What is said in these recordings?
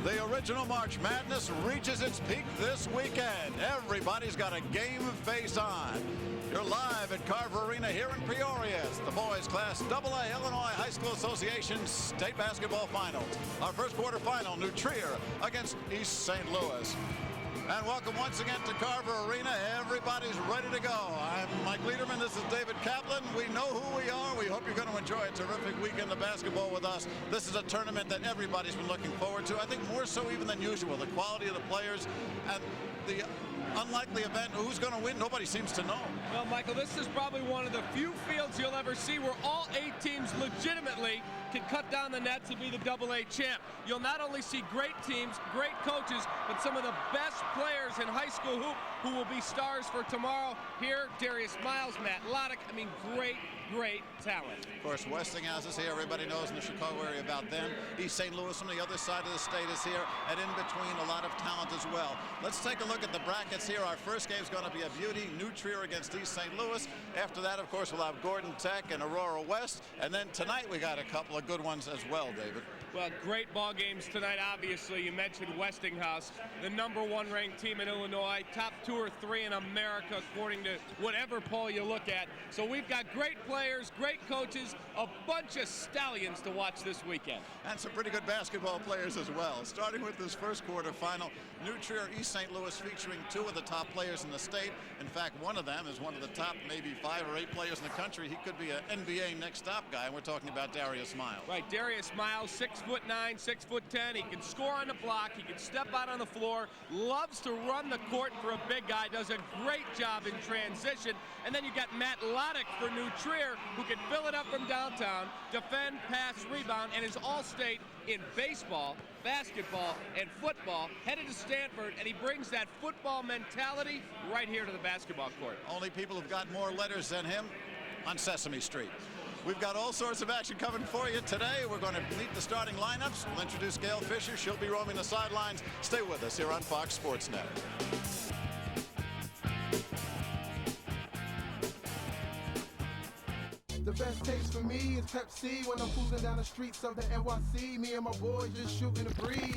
The original March Madness reaches its peak this weekend. Everybody's got a game face on. You're live at Carver Arena here in Peoria. It's the boys class AA Illinois High School Association State Basketball Finals. Our first quarterfinal, New Trier against East St. Louis. And welcome once again to Carver Arena. Everybody's ready to go. I'm Mike Liederman. This is David Kaplan. We know who we are. We hope you're going to enjoy a terrific weekend of basketball with us. This is a tournament that everybody's been looking forward to. I think more so even than usual. The quality of the players and the unlikely event. Who's going to win? Nobody seems to know. Well, Michael, this is probably one of the few fields you'll ever see where all 8 teams legitimately can cut down the nets and be the AA champ. You'll not only see great teams, great coaches, but some of the best players in high school hoop who will be stars for tomorrow. Here, Darius Miles, Matt Loddick. I mean, great talent. Of course, Westinghouse is here. Everybody knows in the Chicago area about them. East St. Louis from the other side of the state is here, and in between a lot of talent as well. Let's take a look at the brackets here. Our first game is going to be a beauty, New Trier against East St. Louis. After that, of course, we'll have Gordon Tech and Aurora West, and then tonight we got a couple of good ones as well, David. Well, great ball games tonight, obviously. You mentioned Westinghouse, the #1 ranked team in Illinois, top 2 or 3 in America, according to whatever poll you look at. So we've got great players, great coaches, a bunch of stallions to watch this weekend. And some pretty good basketball players as well. Starting with this first quarterfinal, New Trier, East St. Louis, featuring 2 of the top players in the state. In fact, one of them is one of the top maybe 5 or 8 players in the country. He could be an NBA next stop guy, and we're talking about Darius Miles. Right, Darius Miles, 6'9", 6'10". He can score on the block. He can step out on the floor. Loves to run the court for a big guy. Does a great job in transition. And then you got Matt Loddick for New Trier, who can fill it up from downtown, defend, pass, rebound, and is all-state in baseball, basketball, and football. Headed to Stanford, and he brings that football mentality right here to the basketball court. Only people who've got more letters than him on Sesame Street. We've got all sorts of action coming for you today. We're going to meet the starting lineups. We'll introduce Gail Fisher. She'll be roaming the sidelines. Stay with us here on Fox Sports Net. The best taste for me is Pepsi. When I'm cruising down the streets of the NYC, me and my boys just shooting the breeze.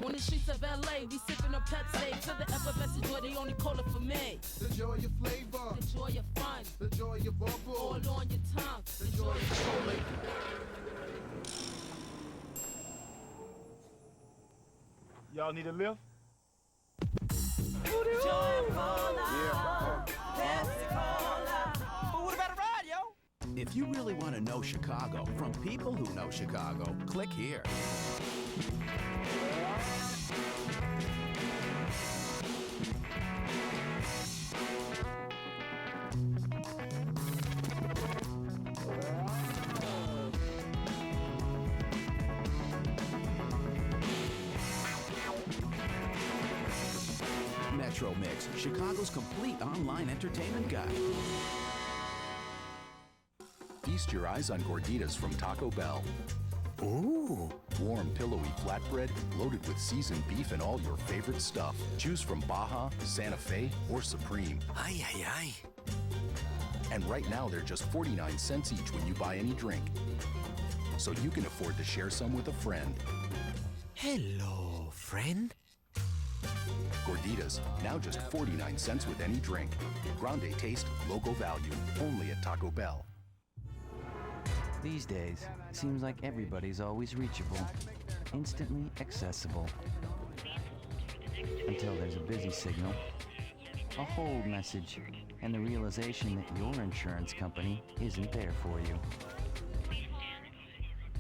On the streets of LA, we sipping a Pepsi. To the effervescent joy, they only call it for me. The joy of flavor, The joy of fun, the joy of bubble, all on your tongue. the joy of soul. Y'all need a lift? Joy of cola, Pepsi Cola. But what about a ride, yo? If you really want to know Chicago from people who know Chicago, click here. Metro Mix, Chicago's complete online entertainment guide. Feast your eyes on gorditas from Taco Bell. Ooh! Warm, pillowy flatbread loaded with seasoned beef and all your favorite stuff. Choose from Baja, Santa Fe, or Supreme. Ay, ay, ay. And right now, they're just 49 cents each when you buy any drink. So you can afford to share some with a friend. Hello, friend. Gorditas, now just 49 cents with any drink. Grande taste, local value, only at Taco Bell. These days, it seems like everybody's always reachable, instantly accessible. Until there's a busy signal, a hold message, and the realization that your insurance company isn't there for you.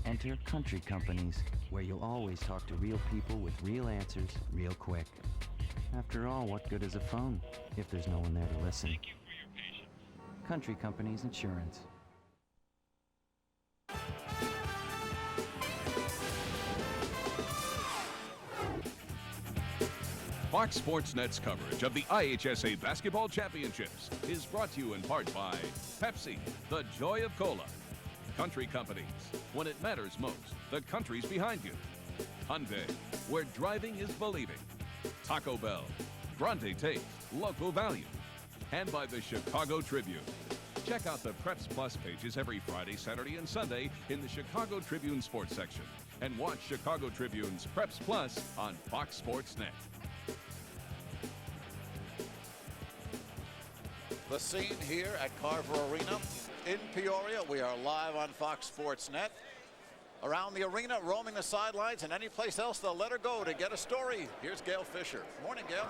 Enter Country Companies, where you'll always talk to real people with real answers real quick. After all, what good is a phone if there's no one there to listen? Country Companies Insurance. Fox Sports Net's coverage of the IHSA Basketball Championships is brought to you in part by Pepsi, the joy of cola. Country Companies, when it matters most, the country's behind you. Hyundai, where driving is believing. Taco Bell, grande taste, local value. And by the Chicago Tribune. Check out the Preps Plus pages every Friday, Saturday, and Sunday in the Chicago Tribune sports section. and watch Chicago Tribune's Preps Plus on Fox Sports Net. The scene here at Carver Arena in Peoria. We are live on Fox Sports Net. Around the arena, roaming the sidelines, and any place else they'll let her go to get a story. Here's Gail Fisher. Morning, Gail.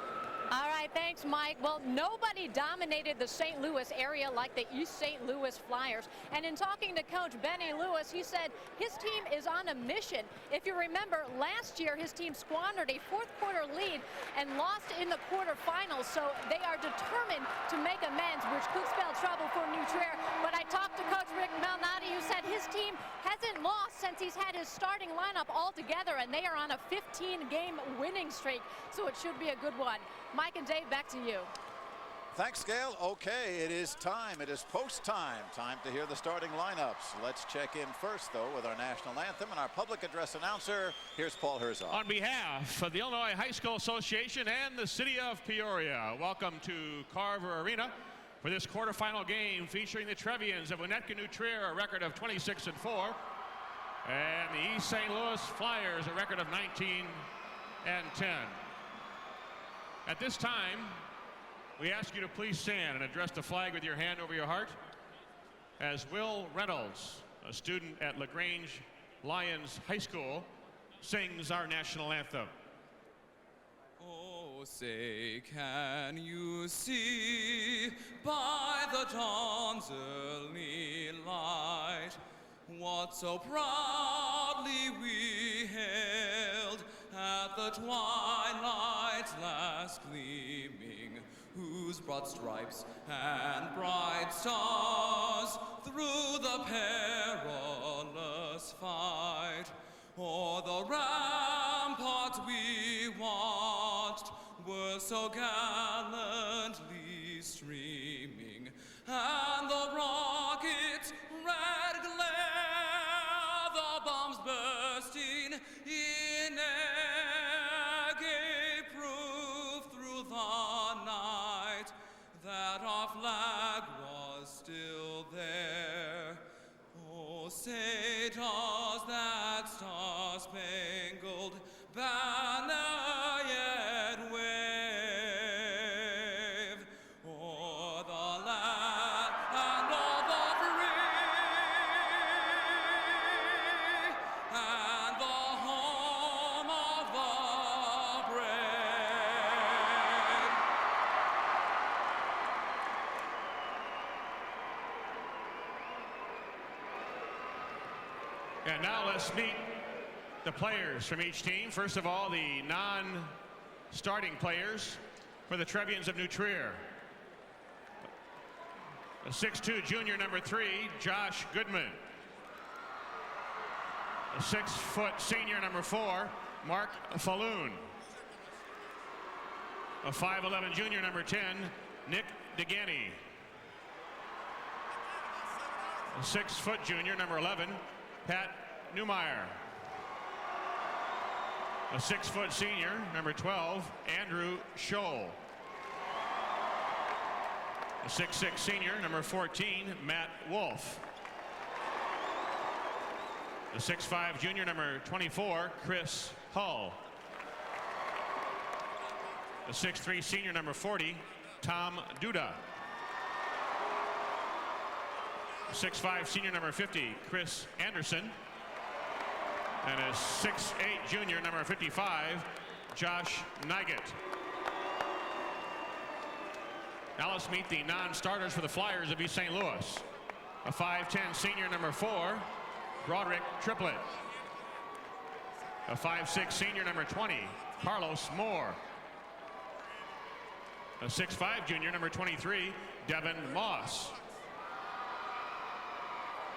All right, thanks, Mike. Well, nobody dominated the St. Louis area like the East St. Louis Flyers. And in talking to Coach Benny Lewis, he said his team is on a mission. If you remember, last year his team squandered a fourth-quarter lead and lost in the quarterfinals. So they are determined to make amends, which could spell trouble for New Trier. But I talked to Coach Rick Malnati, who said his team hasn't lost since he's had his starting lineup all together, and they are on a 15-game winning streak. So it should be a good one. Mike and Dave, back to you. Thanks, Gail. Okay, it is time. It is post time. Time to hear the starting lineups. Let's check in first, though, with our national anthem and our public address announcer. Here's Paul Herzog. On behalf of the Illinois High School Association and the city of Peoria, welcome to Carver Arena for this quarterfinal game featuring the Trevians of Winnetka, New Trier, a record of 26-4, and the East St. Louis Flyers, a record of 19-10. At this time, we ask you to please stand and address the flag with your hand over your heart as Will Reynolds, a student at LaGrange Lyons High School, sings our national anthem. Oh, say, can you see by the dawn's early light what so proudly we hailed at the twilight's last gleaming, whose broad stripes and bright stars through the perilous fight o'er the ramparts we watched were so gallantly streaming, and the rockets' red glare, the bombs bursting in air, gave proof through the night that our flag was still there. Oh, say does that star-spangled banner yet wave o'er the land and all the free, and the home of the brave? And now let's meet the players from each team. First of all, the non-starting players for the Trevians of New Trier. A 6'2" junior, number 3, Josh Goodman. A 6-foot senior, number 4, Mark Falloon. A 5'11" junior, number 10, Nick DeGanny. A 6-foot junior, number 11, Pat Newmeyer. A 6-foot senior, number 12, Andrew Scholl. A 6'6" senior, number 14, Matt Wolf. A 6'5" junior, number 24, Chris Hull. A 6'3" senior, number 40, Tom Duda. A 6'5" senior, number 50, Chris Anderson. And a 6'8" junior, number 55, Josh Nygett. Now let's meet the non-starters for the Flyers of East St. Louis. A 5'10" senior, number 4, Broderick Triplett. A 5'6" senior, number 20, Carlos Moore. A 6'5" junior, number 23, Devin Moss.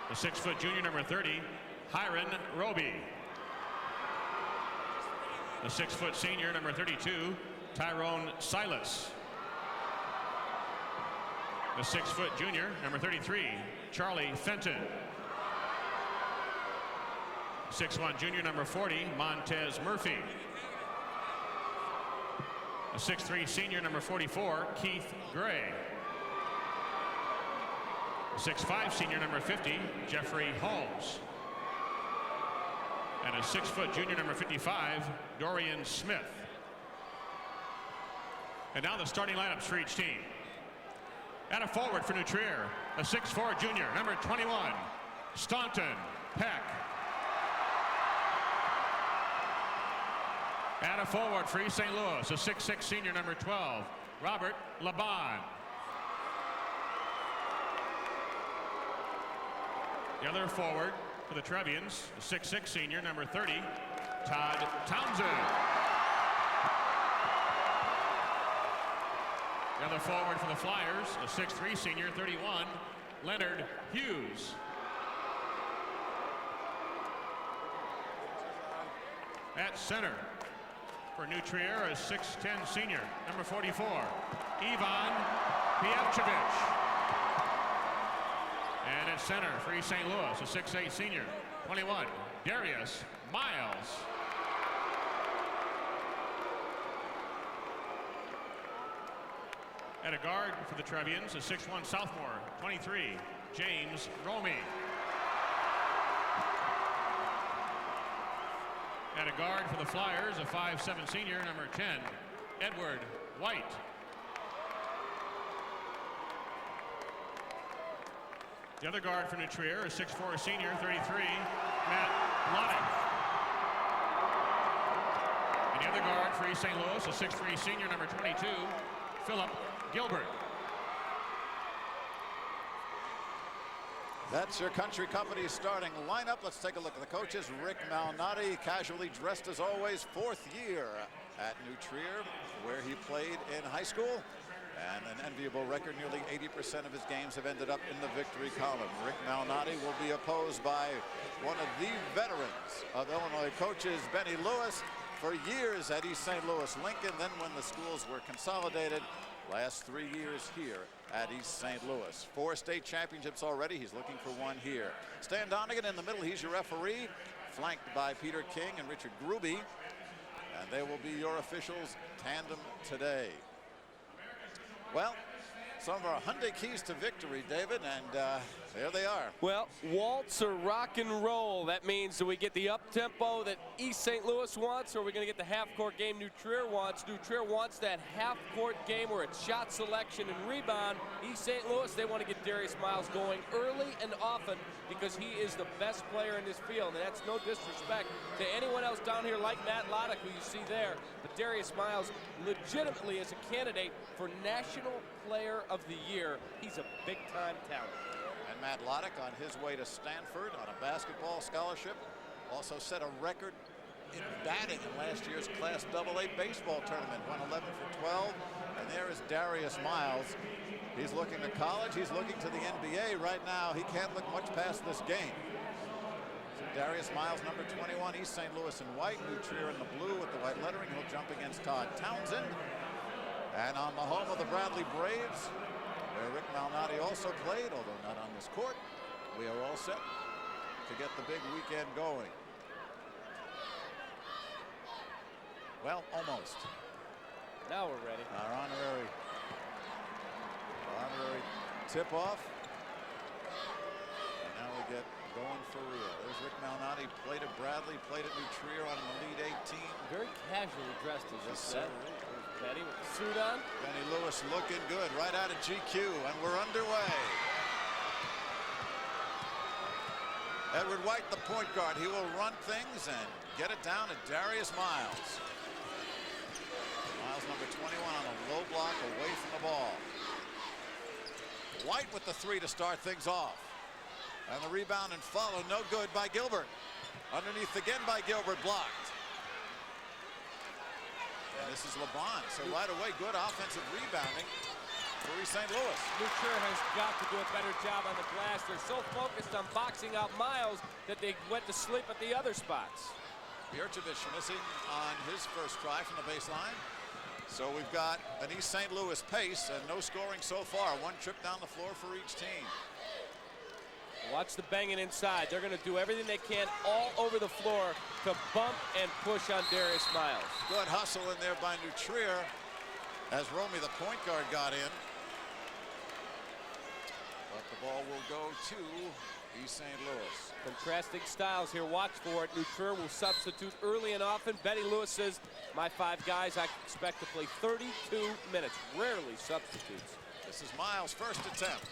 A 6-foot junior, number 30, Hiron Roby. A 6-foot senior, number 32, Tyrone Silas. A 6-foot junior, number 33, Charlie Fenton. 6'1" junior, number 40, Montez Murphy. A 6'3" senior, number 44, Keith Gray. A 6'5" senior, number 50, Jeffrey Holmes. And a 6-foot junior, number 55, Dorian Smith. And now the starting lineups for each team. At a forward for New Trier, a 6'4" junior, number 21, Staunton Peck. At a forward for East St. Louis, a 6'6" senior, number 12, Robert Laban. The other forward for the Trevians, a 6'6" senior, number 30, Todd Townsend. The other forward for the Flyers, a 6'3" senior, 31, Leonard Hughes. At center for New Trier, a 6'10" senior, number 44, Ivan Pievchevich. And at center for East St. Louis, a 6'8" senior, 21, Darius Miles. At a guard for the Trevians, a 6'1" sophomore, 23, James Romey. At a guard for the Flyers, a 5'7" senior, number 10, Edward White. The other guard for New Trier, a 6'4" senior, 33, Matt Loddick. And the other guard for East St. Louis, a 6'3" senior, number 22, Philip Gilbert. That's your Country Company starting lineup. Let's take a look at the coaches. Rick Malnati, casually dressed as always, 4th year at New Trier, where he played in high school. And an enviable record, nearly 80% of his games have ended up in the victory column. Rick Malnati will be opposed by one of the veterans of Illinois coaches, Benny Lewis, for years at East St. Louis Lincoln. Then when the schools were consolidated, last 3 years here at East St. Louis. 4 state championships already. He's looking for one here. Stan Donegan in the middle. He's your referee, flanked by Peter King and Richard Gruby. And they will be your officials tandem today. Well, some of our Hyundai keys to victory, David, and there they are. Well, waltz or rock and roll. That means, do we get the up-tempo that East St. Louis wants, or are we going to get the half-court game New Trier wants? New Trier wants that half-court game where it's shot selection and rebound. East St. Louis, they want to get Darius Miles going early and often because he is the best player in this field, and that's no disrespect to anyone else down here like Matt Loddick, who you see there. But Darius Miles legitimately is a candidate for National Player of the Year. He's a big-time talent. And Matt Loddick on his way to Stanford on a basketball scholarship. Also set a record in batting in last year's Class AA baseball tournament. Won 11 for 12. And there is Darius Miles. He's looking to college. He's looking to the NBA right now. He can't look much past this game. So Darius Miles, number 21, East St. Louis in white. New Trier in the blue with the white lettering. He'll jump against Todd Townsend. And on the home of the Bradley Braves, where Rick Malnati also played, although not on this court, we are all set to get the big weekend going. Well, almost. Now we're ready. Our honorary tip-off. And now we get going for real. There's Rick Malnati, played at Bradley, played at New Trier on an Elite 18. Very casually dressed, as you said. Benny with the suit on. Benny Lewis looking good right out of GQ, and we're underway. Edward White, the point guard. He will run things and get it down to Darius Miles. Miles, number 21, on a low block away from the ball. White with the 3 to start things off. And the rebound and follow, no good by Gilbert. Underneath again by Gilbert, blocked. And this is LeBron, so right away, good offensive rebounding for East St. Louis. New Trier has got to do a better job on the glass. They're so focused on boxing out Miles that they went to sleep at the other spots. Pievchevich missing on his first try from the baseline. So we've got an East St. Louis pace and no scoring so far. One trip down the floor for each team. Watch the banging inside. They're going to do everything they can all over the floor to bump and push on Darius Miles. Good hustle in there by New Trier as Romey, the point guard, got in. But the ball will go to East St. Louis. Contrasting styles here. Watch for it. New Trier will substitute early and often. Benny Lewis says, my 5 guys I expect to play 32 minutes. Rarely substitutes. This is Miles' first attempt.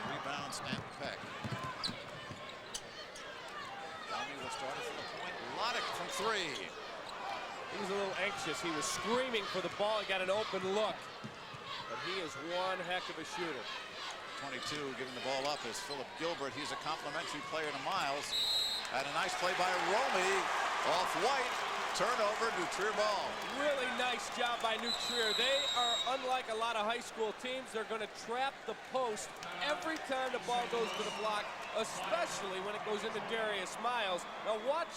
Rebound, Stanton Peck. Downey will start it from the point. Loddick from 3. He was a little anxious. He was screaming for the ball. He got an open look. But he is one heck of a shooter. 22 giving the ball up is Philip Gilbert. He's a complimentary player to Miles. And a nice play by Romy off White. Turnover, New Trier ball. Really nice job by New Trier. They are unlike a lot of high school teams. They're going to trap the post every time the ball goes to the block, especially when it goes into Darius Miles. Now watch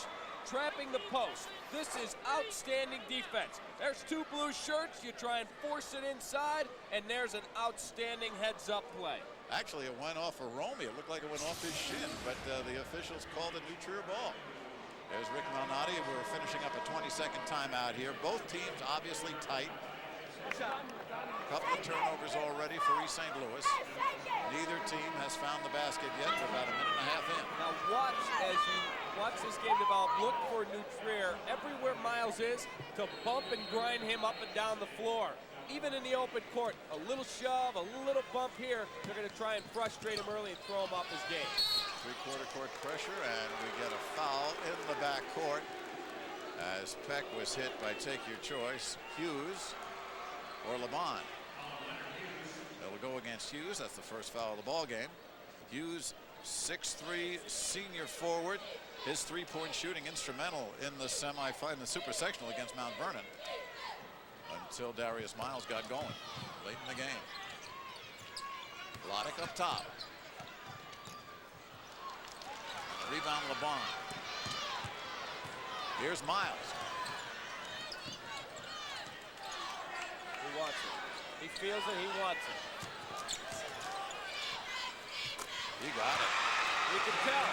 trapping the post. This is outstanding defense. There's 2 blue shirts. You try and force it inside, and there's an outstanding heads-up play. Actually, it went off of Romy. It looked like it went off his shin, but the officials called a New Trier ball. There's Rick Malnati. We're finishing up a 20-second timeout here. Both teams obviously tight. A couple of turnovers already for East St. Louis. Neither team has found the basket yet. We're about a minute and a half in. Now watch as you watch this game develop. Look for New Trier everywhere Miles is to bump and grind him up and down the floor. Even in the open court, a little shove, a little bump here. They're going to try and frustrate him early and throw him off his game. 3-quarter court pressure, and we get a foul in the backcourt as Peck was hit by, take your choice, Hughes or LeBon. It'll go against Hughes. That's the first foul of the ball game. Hughes, 6'3", senior forward. His 3-point shooting instrumental in the semifinal, in the super sectional against Mount Vernon, until Darius Miles got going late in the game. Loddick up top. Rebound, LeBon. Here's Miles. He wants it. He feels it. He wants it. He got it. You can tell.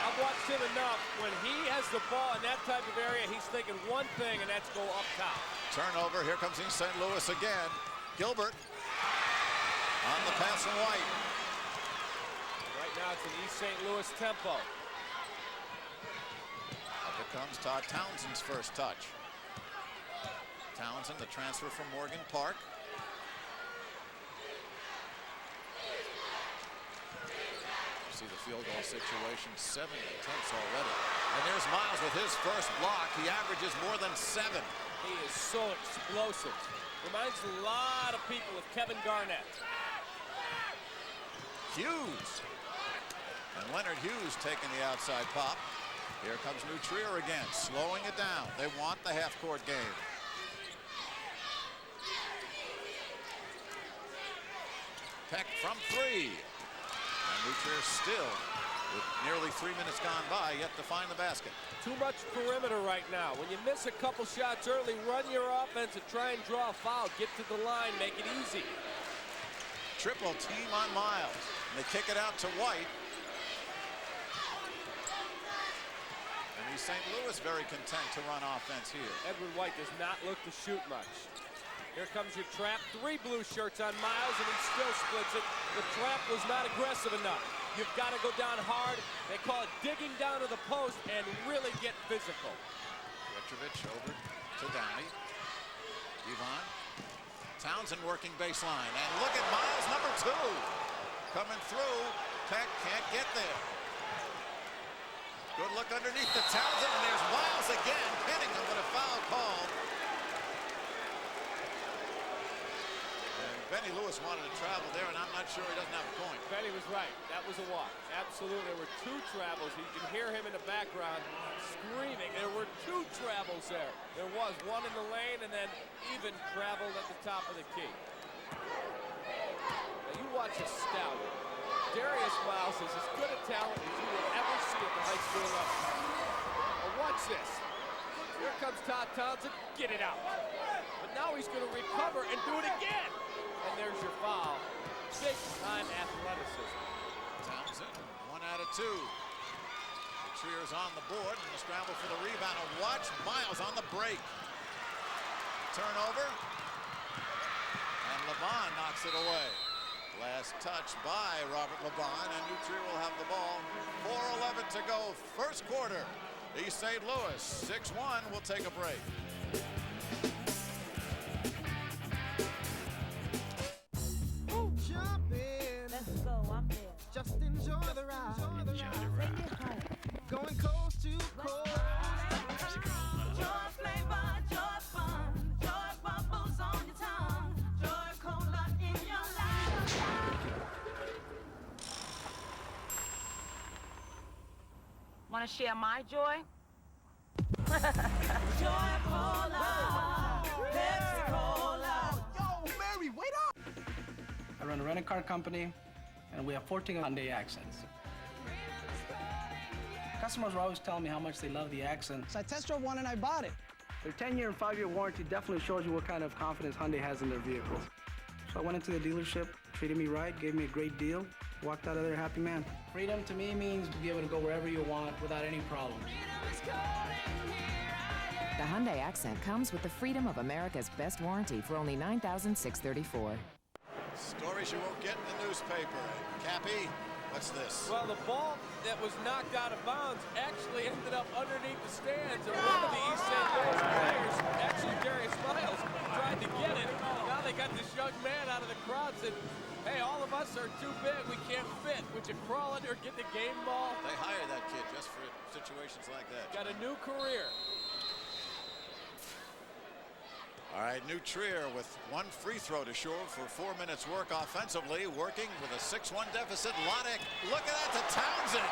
I've watched him enough. When he has the ball in that type of area, he's thinking one thing, and that's go up top. Turnover. Here comes East St. Louis again. Gilbert on the pass from White. Right now, it's an East St. Louis tempo. Up it comes Todd Townsend's first touch. Townsend, the transfer from Morgan Park. See the field goal situation, 7 attempts already. And there's Miles with his first block. He averages more than 7. He is so explosive. Reminds a lot of people of Kevin Garnett. Hughes. And Leonard Hughes taking the outside pop. Here comes New Trier again, slowing it down. They want the half-court game. Peck from 3. And New Trier still, with nearly 3 minutes gone by, yet to find the basket. Too much perimeter right now. When you miss a couple shots early, run your offense and try and draw a foul. Get to the line, make it easy. Triple team on Miles. And they kick it out to White. And East St. Louis very content to run offense here. Edward White does not look to shoot much. Here comes your trap. 3 blue shirts on Miles, and he still splits it. The trap was not aggressive enough. You've got to go down hard. They call it digging down to the post and really get physical. Petrovich over to Downey. Yvonne. Townsend working baseline. And look at Miles, number 2. Coming through. Peck can't get there. Good look underneath the Townsend, and there's Miles again, hitting him with a foul call. Benny Lewis wanted to travel there, and I'm not sure he doesn't have a point. Benny was right. That was a walk. Absolutely. There were 2 travels. You can hear him in the background screaming. There were 2 travels there. There was one in the lane and then even traveled at the top of the key. Now you watch a stallion. Darius Miles is as good a talent as you will ever see at the high school level. Now watch this. Here comes Todd Townsend. Get it out. But now he's going to recover and do it again. And there's your foul. Big time athleticism. Townsend, 1 out of 2. Trier's on the board and the scramble for the rebound. And watch Miles on the break. Turnover. And LeBon knocks it away. Last touch by Robert Laban, and New Trier will have the ball. 4:11 to go, first quarter. East St. Louis, 6-1. We'll take a break. Jump in. Let's go, I'm there. Just enjoy the ride. Going coast to coast. Joy flavor, joy fun, joy bubbles on your tongue, joy cola in your life. Want to share my joy? Joy cola, Pepsi Cola. Yo, Mary, wait up! I run a rent-a-car company, and we have 14 Hyundai Accents. Customers are always telling me how much they love the Accent. So I test drove one and I bought it. Their 10-year and 5-year warranty definitely shows you what kind of confidence Hyundai has in their vehicles. So I went into the dealership, treated me right, gave me a great deal, walked out of there a happy man. Freedom to me means to be able to go wherever you want without any problems. The Hyundai Accent comes with the freedom of America's best warranty for only $9,634. Stories you won't get in the newspaper. Cappy, what's this? Well, the ball that was knocked out of bounds actually ended up underneath the stands, and one of the East St. Louis players, actually Darius Miles, tried to get it. Now they got this young man out of the crowd said, hey, all of us are too big, we can't fit. Would you crawl under and get the game ball? They hire that kid just for situations like that. Got a new career. All right, New Trier with one free throw to show for 4 minutes work offensively, working with a 6-1 deficit. Loddick, look at that to Townsend.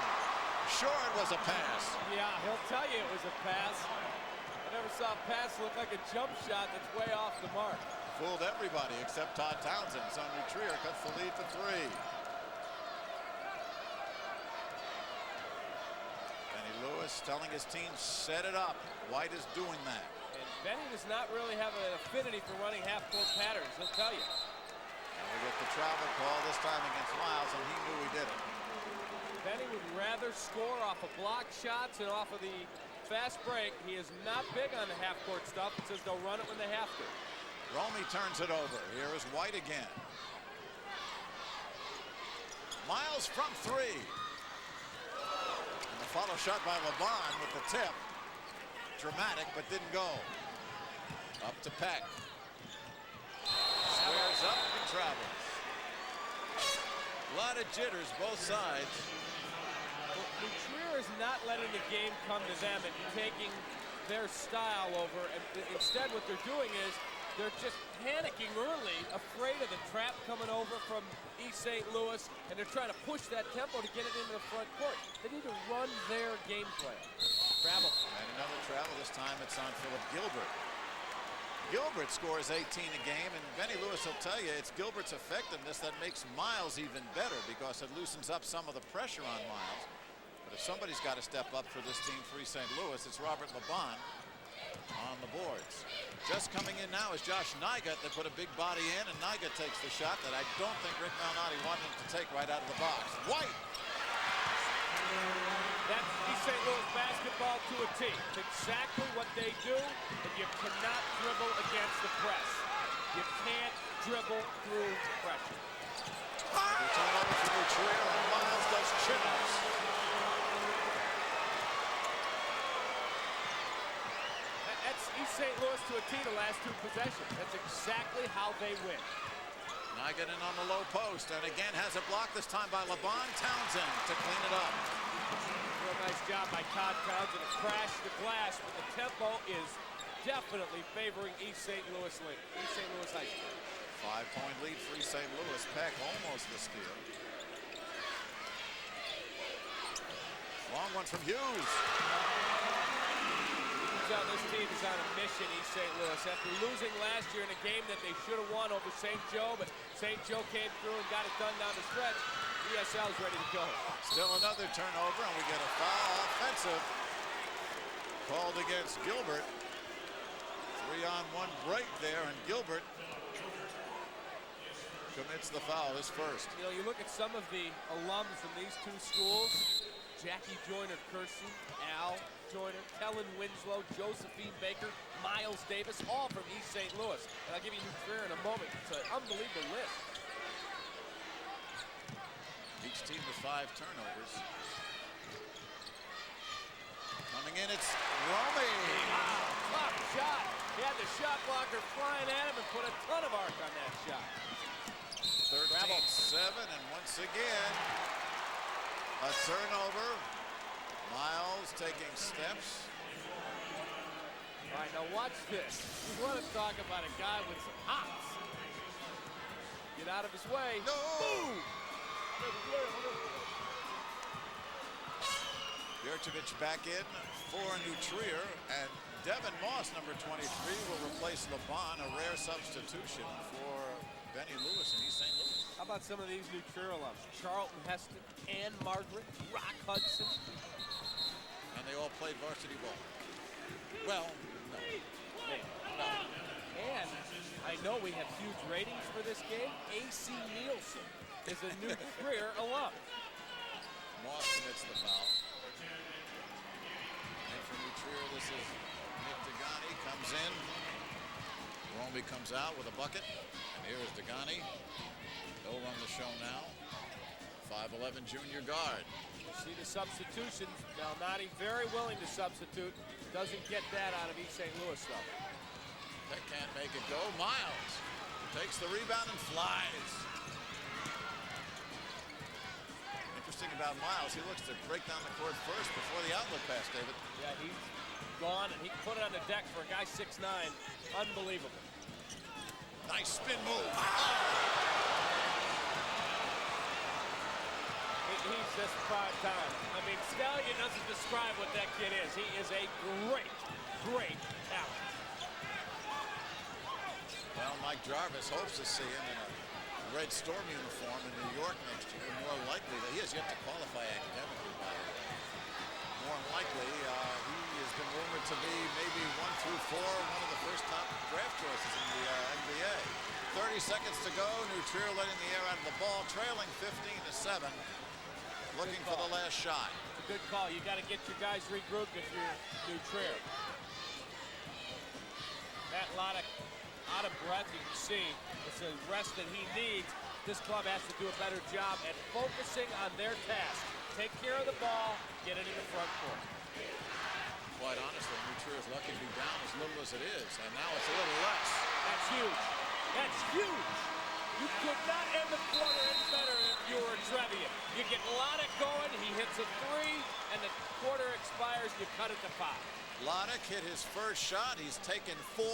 Sure, it was a pass. Yeah, he'll tell you it was a pass. I never saw a pass look like a jump shot that's way off the mark. Fooled everybody except Todd Townsend. So New Trier cuts the lead to 3. Benny Lewis telling his team, set it up. White is doing that. And Benny does not really have an affinity for running half-court patterns, he'll tell you. And we get the travel call this time against Miles, and he knew he did it. Benny would rather score off of block shots and off of the fast break. He is not big on the half-court stuff. He says they'll run it when they have to. Romy turns it over. Here is White again. Miles from 3. And the follow shot by Laban with the tip. Dramatic, but didn't go. Up to Peck. Squares up and travels. A lot of jitters both sides. New Trier is not letting the game come to them and taking their style over. And instead, what they're doing is they're just panicking early, afraid of the trap coming over from East St. Louis, and they're trying to push that tempo to get it into the front court. They need to run their game plan. Travel. And another travel. This time it's on Philip Gilbert. Gilbert scores 18 a game, and Benny Lewis will tell you it's Gilbert's effectiveness that makes Miles even better because it loosens up some of the pressure on Miles. But if somebody's got to step up for this team for East St. Louis, it's Robert Laban on the boards. Just coming in now is Josh Nygut. They put a big body in, and Nygut takes the shot that I don't think Rick Malnati wanted him to take right out of the box. White! That's East St. Louis basketball to a T. It's exactly what they do, and you cannot dribble against the press. You can't dribble through pressure. The turnover for New Trier, and Miles does chin-ups. That's East St. Louis to a T the last 2 possessions. That's exactly how they win. Nygut in on the low post, and again has a block, this time by Laban Townsend to clean it up. Real nice job by Todd Townsend to crash the glass, but the tempo is definitely favoring East St. Louis High School. 5-point lead for East St. Louis. Peck almost the steal. Long one from Hughes. This team is on a mission, East St. Louis. After losing last year in a game that they should have won over St. Joe, but St. Joe came through and got it done down the stretch. ESL is ready to go. Still another turnover, and we get a foul offensive called against Gilbert. 3-on-1 break there, and Gilbert commits the foul, his first. You know, you look at some of the alums from these 2 schools, Jackie Joyner-Kersey, Al Joyner, Kellen Winslow, Josephine Baker, Miles Davis, all from East St. Louis. And I'll give you New Trier in a moment. It's an unbelievable list. Each team with 5 turnovers. Coming in, it's Romy. Tough shot. He had the shot blocker flying at him and put a ton of arc on that shot. 13-7, and once again, a turnover. Miles taking steps. All right, now watch this. You want to talk about a guy with some hops. Get out of his way. No! Boom! Jurcevic back in for New Trier, and Devin Moss, number 23, will replace LeBon, a rare substitution for Benny Lewis in East St. Louis. How about some of these New Trier alums? Charlton Heston, Ann Margaret, Rock Hudson. And they all played varsity ball. Well, no. And I know we have huge ratings for this game. A.C. Nielsen is a New Trier alum. Moss commits the foul. And for New Trier, this is Nick Degani, comes in. Romey comes out with a bucket. And here is Degani. He'll run the show now. 5'11" junior guard. See the substitutions. Malnati very willing to substitute. Doesn't get that out of East St. Louis, though. That can't make it go. Miles takes the rebound and flies. Interesting about Miles, he looks to break down the court first before the outlet pass, David. Yeah, he's gone, and he can put it on the deck for a guy 6'9". Unbelievable. Nice spin move. He's just prime time. I mean, Stallion doesn't describe what that kid is. He is a great, great talent. Well, Mike Jarvis hopes to see him in a Red Storm uniform in New York next year. More likely that he has yet to qualify academically. More likely, he has been rumored to be maybe 1 through 4, one of the first top draft choices in the NBA. 30 seconds to go. New Trier letting the air out of the ball, trailing 15-7. Looking for the last shot. Good call. You got to get your guys regrouped if you're New Trier. Matt Loddick out of breath. You can see it's a rest that he needs. This club has to do a better job at focusing on their task. Take care of the ball, get it in the front court. Quite honestly, New Trier is lucky to be down as little as it is, and now it's a little less. That's huge. That's huge. You could not end the quarter any better if you were Trevian. You get Loddick going, he hits a 3, and the quarter expires, you cut it to 5. Loddick hit his first shot, he's taken 4.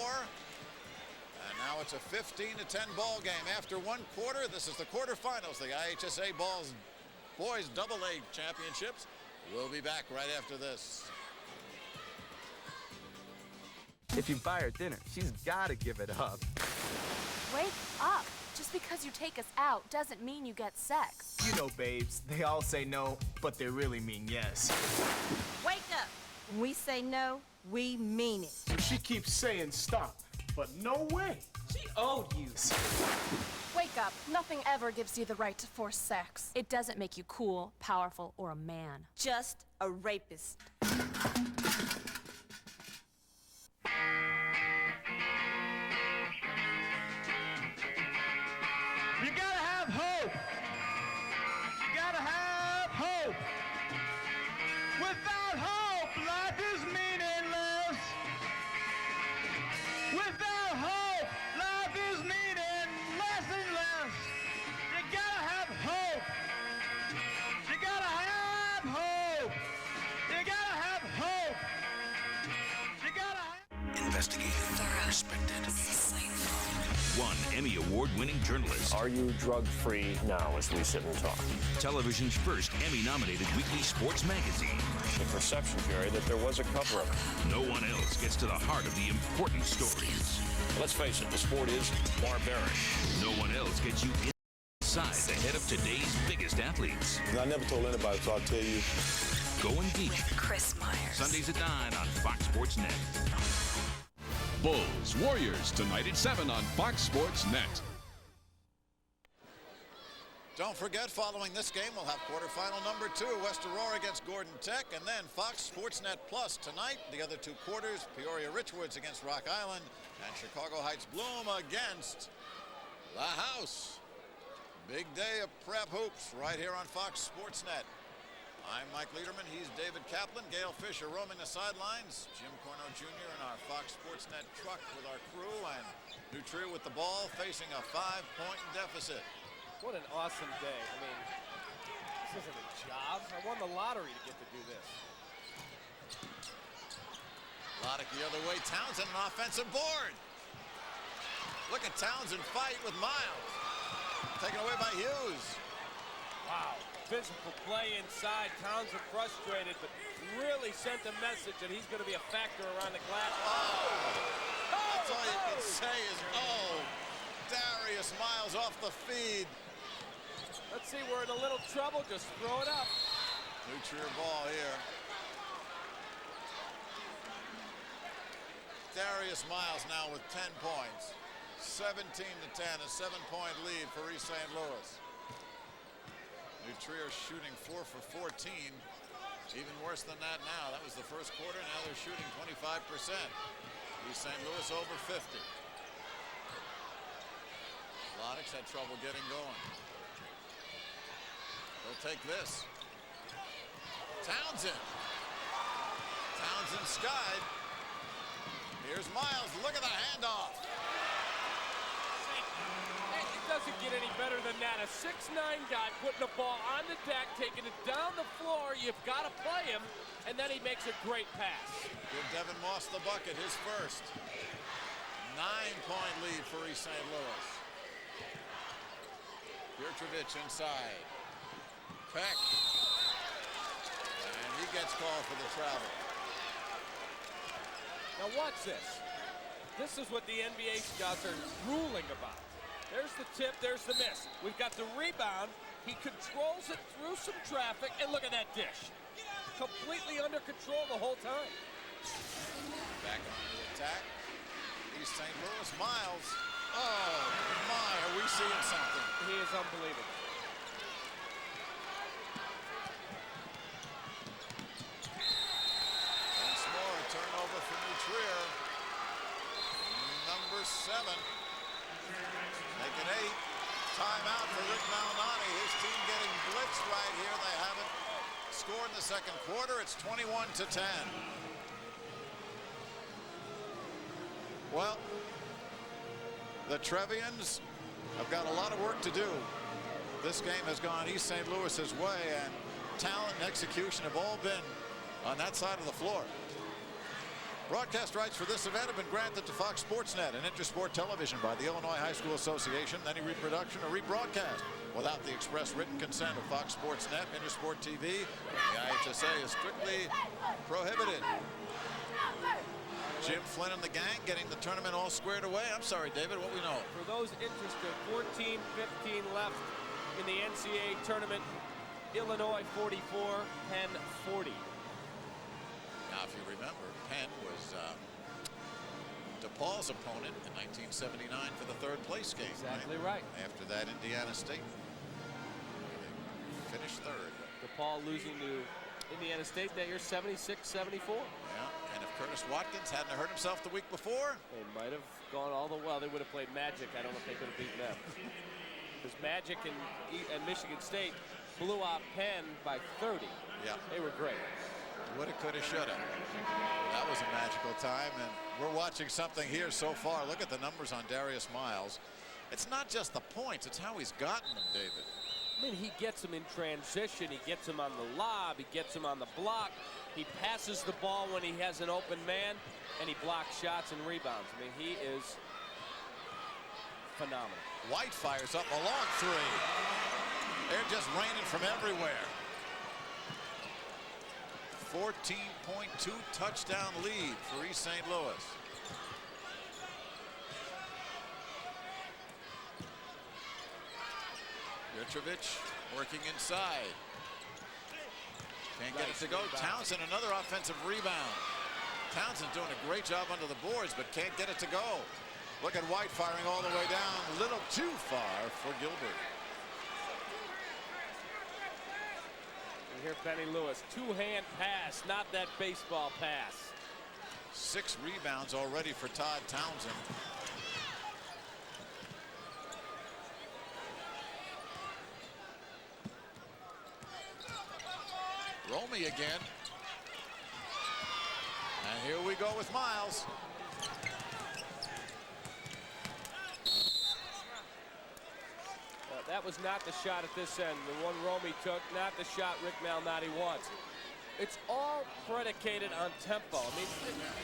And now it's a 15-10 ball game. After 1 quarter, this is the quarterfinals, the IHSA Boys AA Championships. We'll be back right after this. If you buy her dinner, she's gotta give it up. Wake up. Just because you take us out doesn't mean you get sex. You know, babes, they all say no, but they really mean yes. Wake up. When we say no, we mean it. She keeps saying stop, but no way. She owed you. Wake up. Nothing ever gives you the right to force sex. It doesn't make you cool, powerful, or a man. Just a rapist. You gotta have hope. You gotta have hope. Without hope, life is meaningless. Without hope, life is meaningless and less. You gotta have hope. You gotta have hope. You gotta have hope. You gotta have... Investigative, respected, one Emmy Award-winning journalist. Are you drug-free now as we sit and talk? Television's first Emmy-nominated weekly sports magazine. The perception, Jerry, that there was a cover-up. No one else gets to the heart of the important stories. Let's face it, the sport is barbaric. No one else gets you inside the head of today's biggest athletes. I never told anybody, so I'll tell you. Going deep. Chris Myers. Sundays at 9 on Fox Sports Net. Bulls Warriors tonight at 7 on Fox Sports Net. Don't forget, following this game, we'll have quarterfinal number 2, West Aurora against Gordon Tech, and then Fox Sportsnet Plus tonight. The other 2 quarters, Peoria Richwoods against Rock Island, and Chicago Heights Bloom against La House. Big day of prep hoops right here on Fox Sports Net. I'm Mike Lederman. He's David Kaplan. Gail Fisher roaming the sidelines. Jim Corno Jr. in our Fox Sports Net truck with our crew. And New Trier with the ball facing a 5-point deficit. What an awesome day. I mean, this isn't a job. I won the lottery to get to do this. Loddick the other way. Townsend an offensive board. Look at Townsend fight with Miles. Taken away by Hughes. Wow. Physical play inside. Townsend frustrated, but really sent a message that he's going to be a factor around the glass. That's all you can say is, Darius Miles off the feed. Let's see, we're in a little trouble. Just throw it up. New Trier ball here. Darius Miles now with 10 points. 17-10, a 7-point lead for East St. Louis. New Trier shooting 4 for 14. Even worse than that now. That was the first quarter. Now they're shooting 25%. East St. Louis over 50. Loddick's had trouble getting going. They'll take this. Townsend. Townsend skied. Here's Miles. Look at the handoff. It doesn't get any better than that. A 6'9" guy putting the ball on the deck, taking it down the floor. You've got to play him, and then he makes a great pass. Give Devin Moss the bucket, his first. 9-point lead for East St. Louis. Jurtrovic inside. Peck. And he gets called for the travel. Now watch this. This is what the NBA scouts are ruling about. There's the tip, there's the miss. We've got the rebound. He controls it through some traffic, and look at that dish. Completely under control the whole time. Back on the attack. East St. Louis, Miles. Oh, my, are we seeing something? He is unbelievable. Once more, a turnover for New Trier. Number 7. Make it 8. Timeout for Rick Malnati. His team getting blitzed right here. They haven't scored in the second quarter. It's 21-10. Well, the Trevians have got a lot of work to do. This game has gone East St. Louis's way, and talent and execution have all been on that side of the floor. Broadcast rights for this event have been granted to Fox Sports Net and Intersport Television by the Illinois High School Association. Any reproduction or rebroadcast without the express written consent of Fox Sports Net, Intersport TV, the IHSA is strictly prohibited. Jim Flynn and the gang getting the tournament all squared away. I'm sorry, David, what we know? For those interested, 14-15 left in the NCAA tournament. Illinois 44, Penn 40. Now, if you remember, Penn was DePaul's opponent in 1979 for the third place game. Exactly right. After that, Indiana State finished third. DePaul losing to Indiana State that year, 76-74. Yeah, and if Curtis Watkins hadn't hurt himself the week before, they might have gone all the way. They would have played Magic. I don't know if they could have beaten them. Because Magic and Michigan State blew out Penn by 30. Yeah, they were great. Woulda, coulda, shoulda. That was a magical time, and we're watching something here so far. Look at the numbers on Darius Miles. It's not just the points, it's how he's gotten them, David. I mean, he gets them in transition. He gets them on the lob. He gets them on the block. He passes the ball when he has an open man, and he blocks shots and rebounds. I mean, he is phenomenal. White fires up a long three. They're just raining from everywhere. 14.2 touchdown lead for East St. Louis. Jurtrovic working inside. Can't get it to go. Townsend, another offensive rebound. Townsend doing a great job under the boards, but can't get it to go. Look at White firing all the way down. A little too far for Gilbert. And here Benny Lewis, two-hand pass, not that baseball pass. 6 rebounds already for Todd Townsend. Romy again. And here we go with Miles. That was not the shot at this end. The one Romy took, not the shot Rick Malnati wants. It's all predicated on tempo. I mean,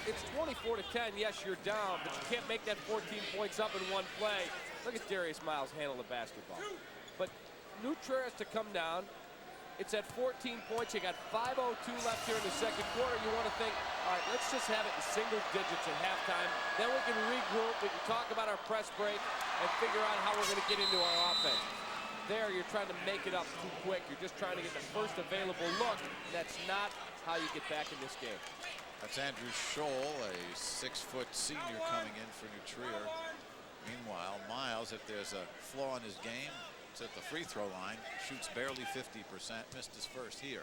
it's 24-10. Yes, you're down, but you can't make that 14 points up in one play. Look at Darius Miles handle the basketball. But New Trier has to come down. It's at 14 points. You got 5:02 left here in the second quarter. You want to think, all right, let's just have it in single digits at halftime. Then we can regroup. We can talk about our press break and figure out how we're going to get into our offense. There, you're trying to make it up too quick. You're just trying to get the first available look. That's not how you get back in this game. That's Andrew Scholl, a 6-foot senior coming in for New Trier. Meanwhile, Miles, if there's a flaw in his game, it's at the free throw line. Shoots barely 50%. Missed his first here.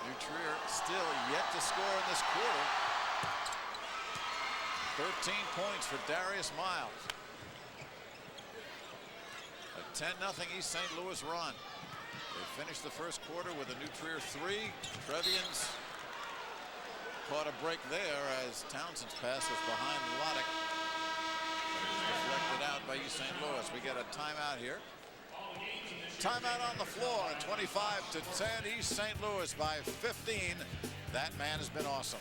New Trier still yet to score in this quarter. 13 points for Darius Miles. A 10-0 East St. Louis run. They finished the first quarter with a New Trier 3. Trevians caught a break there as Townsend's pass was behind Loddick. Deflected out by East St. Louis. We get a timeout here. Timeout on the floor. 25-10 East St. Louis by 15. That man has been awesome.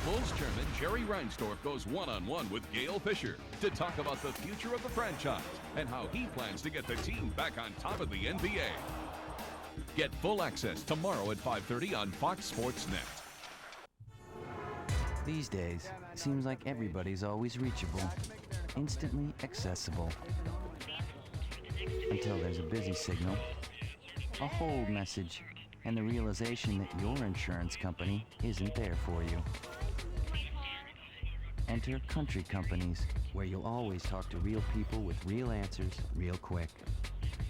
Bulls chairman Jerry Reinsdorf goes one-on-one with Gail Fisher to talk about the future of the franchise and how he plans to get the team back on top of the NBA. Get full access tomorrow at 5:30 on Fox Sports Net. These days, it seems like everybody's always reachable, instantly accessible. Until there's a busy signal, a hold message, and the realization that your insurance company isn't there for you. Enter Country Companies, where you'll always talk to real people with real answers real quick.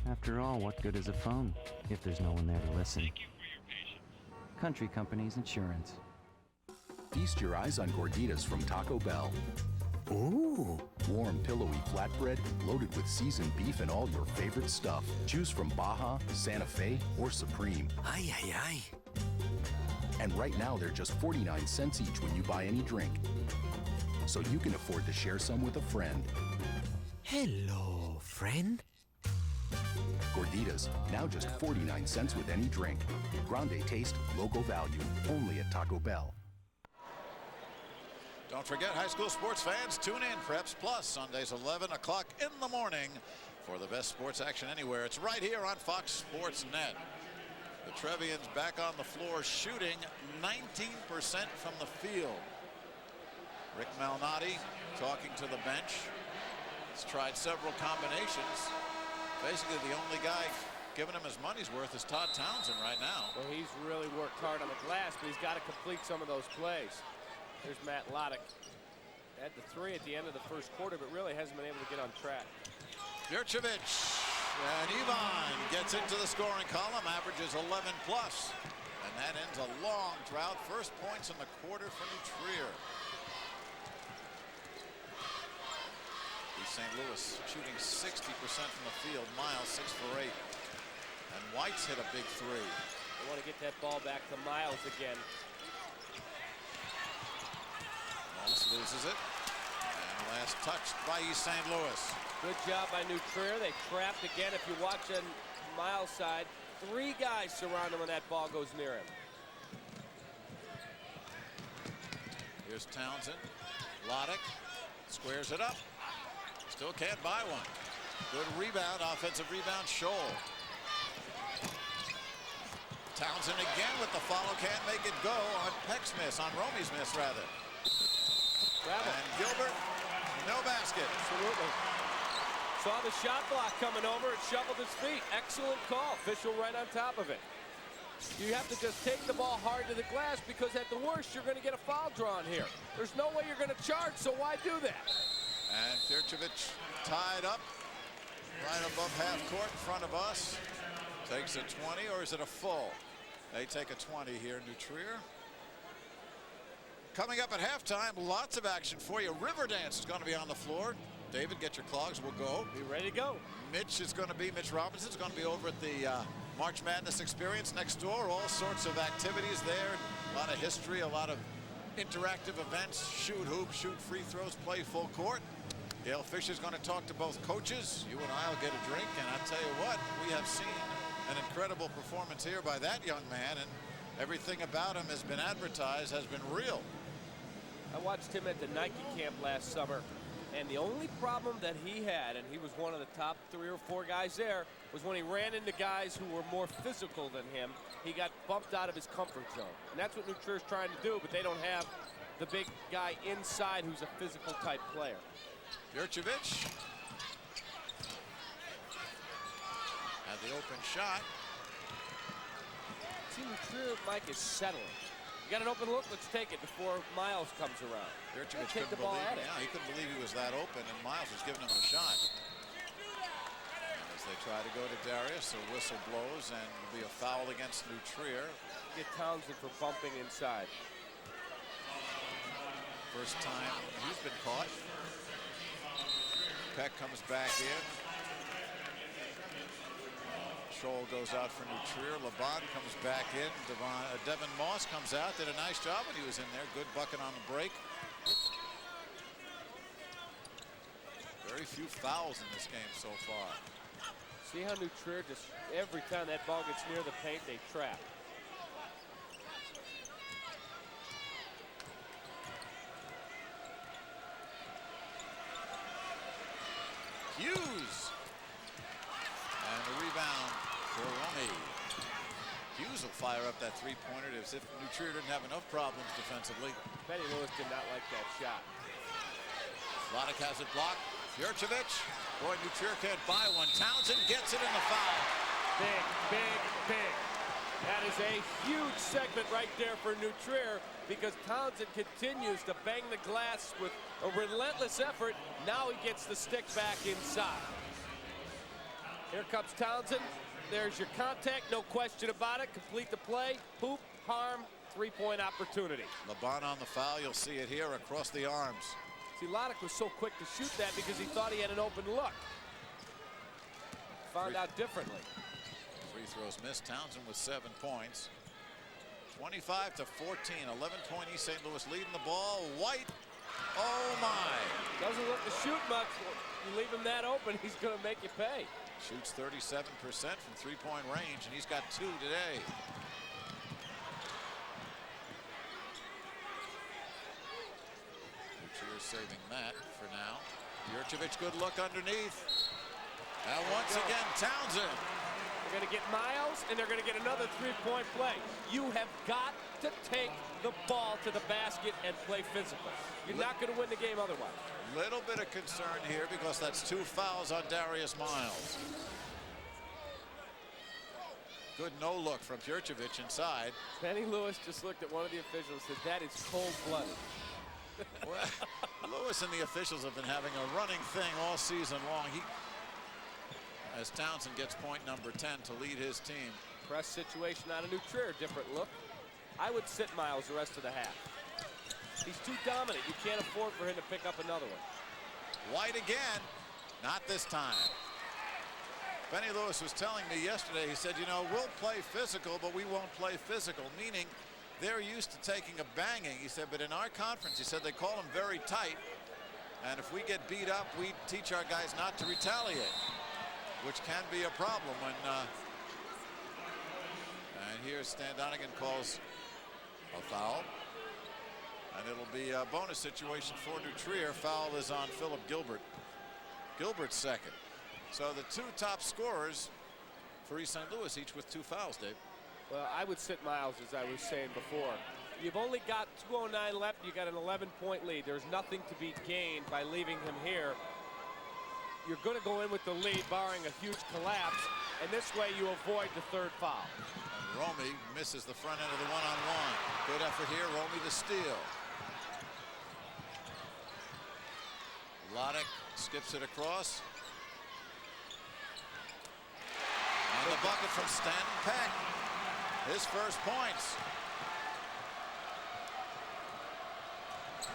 After all, what good is a phone if there's no one there to listen? Country Companies Insurance. Feast your eyes on gorditas from Taco Bell. Ooh, warm, pillowy flatbread loaded with seasoned beef and all your favorite stuff. Choose from Baja, Santa Fe, or Supreme. Ay, ay, ay. And right now, they're just 49 cents each when you buy any drink. So you can afford to share some with a friend. Hello, friend. Gorditas, now just 49 cents with any drink. Grande taste, local value, only at Taco Bell. Don't forget, high school sports fans, tune in Preps Plus Sundays 11 o'clock in the morning for the best sports action anywhere. It's right here on Fox Sports Net. The Trevians back on the floor shooting 19% from the field. Rick Malnati talking to the bench. He's tried several combinations. Basically, the only guy giving him his money's worth is Todd Townsend right now. Well, he's really worked hard on the glass, but he's got to complete some of those plays. There's Matt Loddick. Had the 3 at the end of the first quarter, but really hasn't been able to get on track. Jurcevic and Ivan gets into the scoring column, averages 11+. And that ends a long drought. First points in the quarter for New Trier. East St. Louis shooting 60% from the field. Miles 6 for 8. And White's hit a big 3. They want to get that ball back to Miles again. Miles loses it. And last touched by East St. Louis. Good job by New Trier. They trapped again. If you watch on Miles' side, 3 guys surround him when that ball goes near him. Here's Townsend. Loddick squares it up. Still can't buy one. Good rebound, offensive rebound, Scholl. Townsend again with the follow, can't make it go on Peck's miss, on Romy's miss rather. And Gilbert, no basket. Absolutely. Saw the shot block coming over and shoveled his feet. Excellent call. Official right on top of it. You have to just take the ball hard to the glass because at the worst you're going to get a foul drawn here. There's no way you're going to charge, so why do that? And Jurcevic tied up right above half court in front of us. Takes a 20, or is it a full? They take a 20 here, New Trier. Coming up at halftime, lots of action for you. Riverdance is going to be on the floor. David, get your clogs. We'll go. Be ready to go. Mitch Robinson's going to be over at the March Madness Experience next door. All sorts of activities there. A lot of history, a lot of interactive events. Shoot hoops, shoot free throws, play full court. Gail Fisher's going to talk to both coaches. You and I will get a drink. And I tell you what, we have seen an incredible performance here by that young man. And everything about him has been advertised, has been real. I watched him at the Nike camp last summer. And the only problem that he had, and he was one of the top 3 or 4 guys there, was when he ran into guys who were more physical than him, he got bumped out of his comfort zone. And that's what New Trier's trying to do, but they don't have the big guy inside who's a physical type player. Jurcevic had the open shot. See, New Trier, Mike, is settling. You got an open look, let's take it before Miles comes around. Jurcevic Take the couldn't ball believe at it. Yeah, he couldn't believe he was that open, and Miles was giving him a shot. And as they try to go to Darius, a whistle blows, and it'll be a foul against New Trier. Get Townsend for bumping inside. First time he's been caught. Peck comes back in. Scholl goes out for New Trier. Laban comes back in. Devin Moss comes out. Did a nice job when he was in there. Good bucket on the break. Very few fouls in this game so far. See how New Trier just every time that ball gets near the paint, they trap. Hughes. And the rebound for Romy. Hughes will fire up that three-pointer as if New Trier didn't have enough problems defensively. Benny Lewis did not like that shot. Vladeck has it blocked. Jurcevic. Boy, New Trier can't buy one. Townsend gets it in the foul. Big, big, big. That is a huge segment right there for New Trier because Townsend continues to bang the glass with a relentless effort. Now he gets the stick back inside. Here comes Townsend. There's your contact, no question about it. Complete the play. Hoop, harm, three-point opportunity. Laban on the foul. You'll see it here across the arms. See, Vladeck was so quick to shoot that because he thought he had an open look. Found out differently. Free throws missed. Townsend with 7 points. 25 to 14. 11-point East St. Louis leading the ball. White. Oh my. Doesn't look to shoot much. You leave him that open, he's going to make you pay. Shoots 37% from three-point range, and he's got 2 today. Trier saving that for now. Jurcevic, good look underneath. And once again, Townsend. They're going to get Miles, and they're going to get another three-point play. You have got to take the ball to the basket and play physical. You're not going to win the game otherwise. Little bit of concern here because that's 2 fouls on Darius Miles. Good no look from Jurcevic inside. Benny Lewis just looked at one of the officials and said, that is cold-blooded. Well, Lewis and the officials have been having a running thing all season long. As Townsend gets point number 10 to lead his team. Press situation out of New Trier, different look. I would sit Miles the rest of the half. He's too dominant. You can't afford for him to pick up another one. White again. Not this time. Benny Lewis was telling me yesterday, he said, you know, we'll play physical, but we won't play physical, meaning they're used to taking a banging. He said, but in our conference, he said, they call them very tight. And if we get beat up, we teach our guys not to retaliate, which can be a problem when, and here Stan Donegan calls a foul. And it'll be a bonus situation for New Trier. Foul is on Philip Gilbert. Gilbert's second. So the 2 top scorers for East St. Louis, each with 2 fouls, Dave. Well, I would sit Miles, as I was saying before. You've only got 2:09 left. You got an 11-point lead. There's nothing to be gained by leaving him here. You're going to go in with the lead, barring a huge collapse, and this way you avoid the 3rd foul. And Romy misses the front end of the one-on-one. Good effort here. Romy the steal. Vladeck skips it across. And the bucket from Stanton Peck. His first points.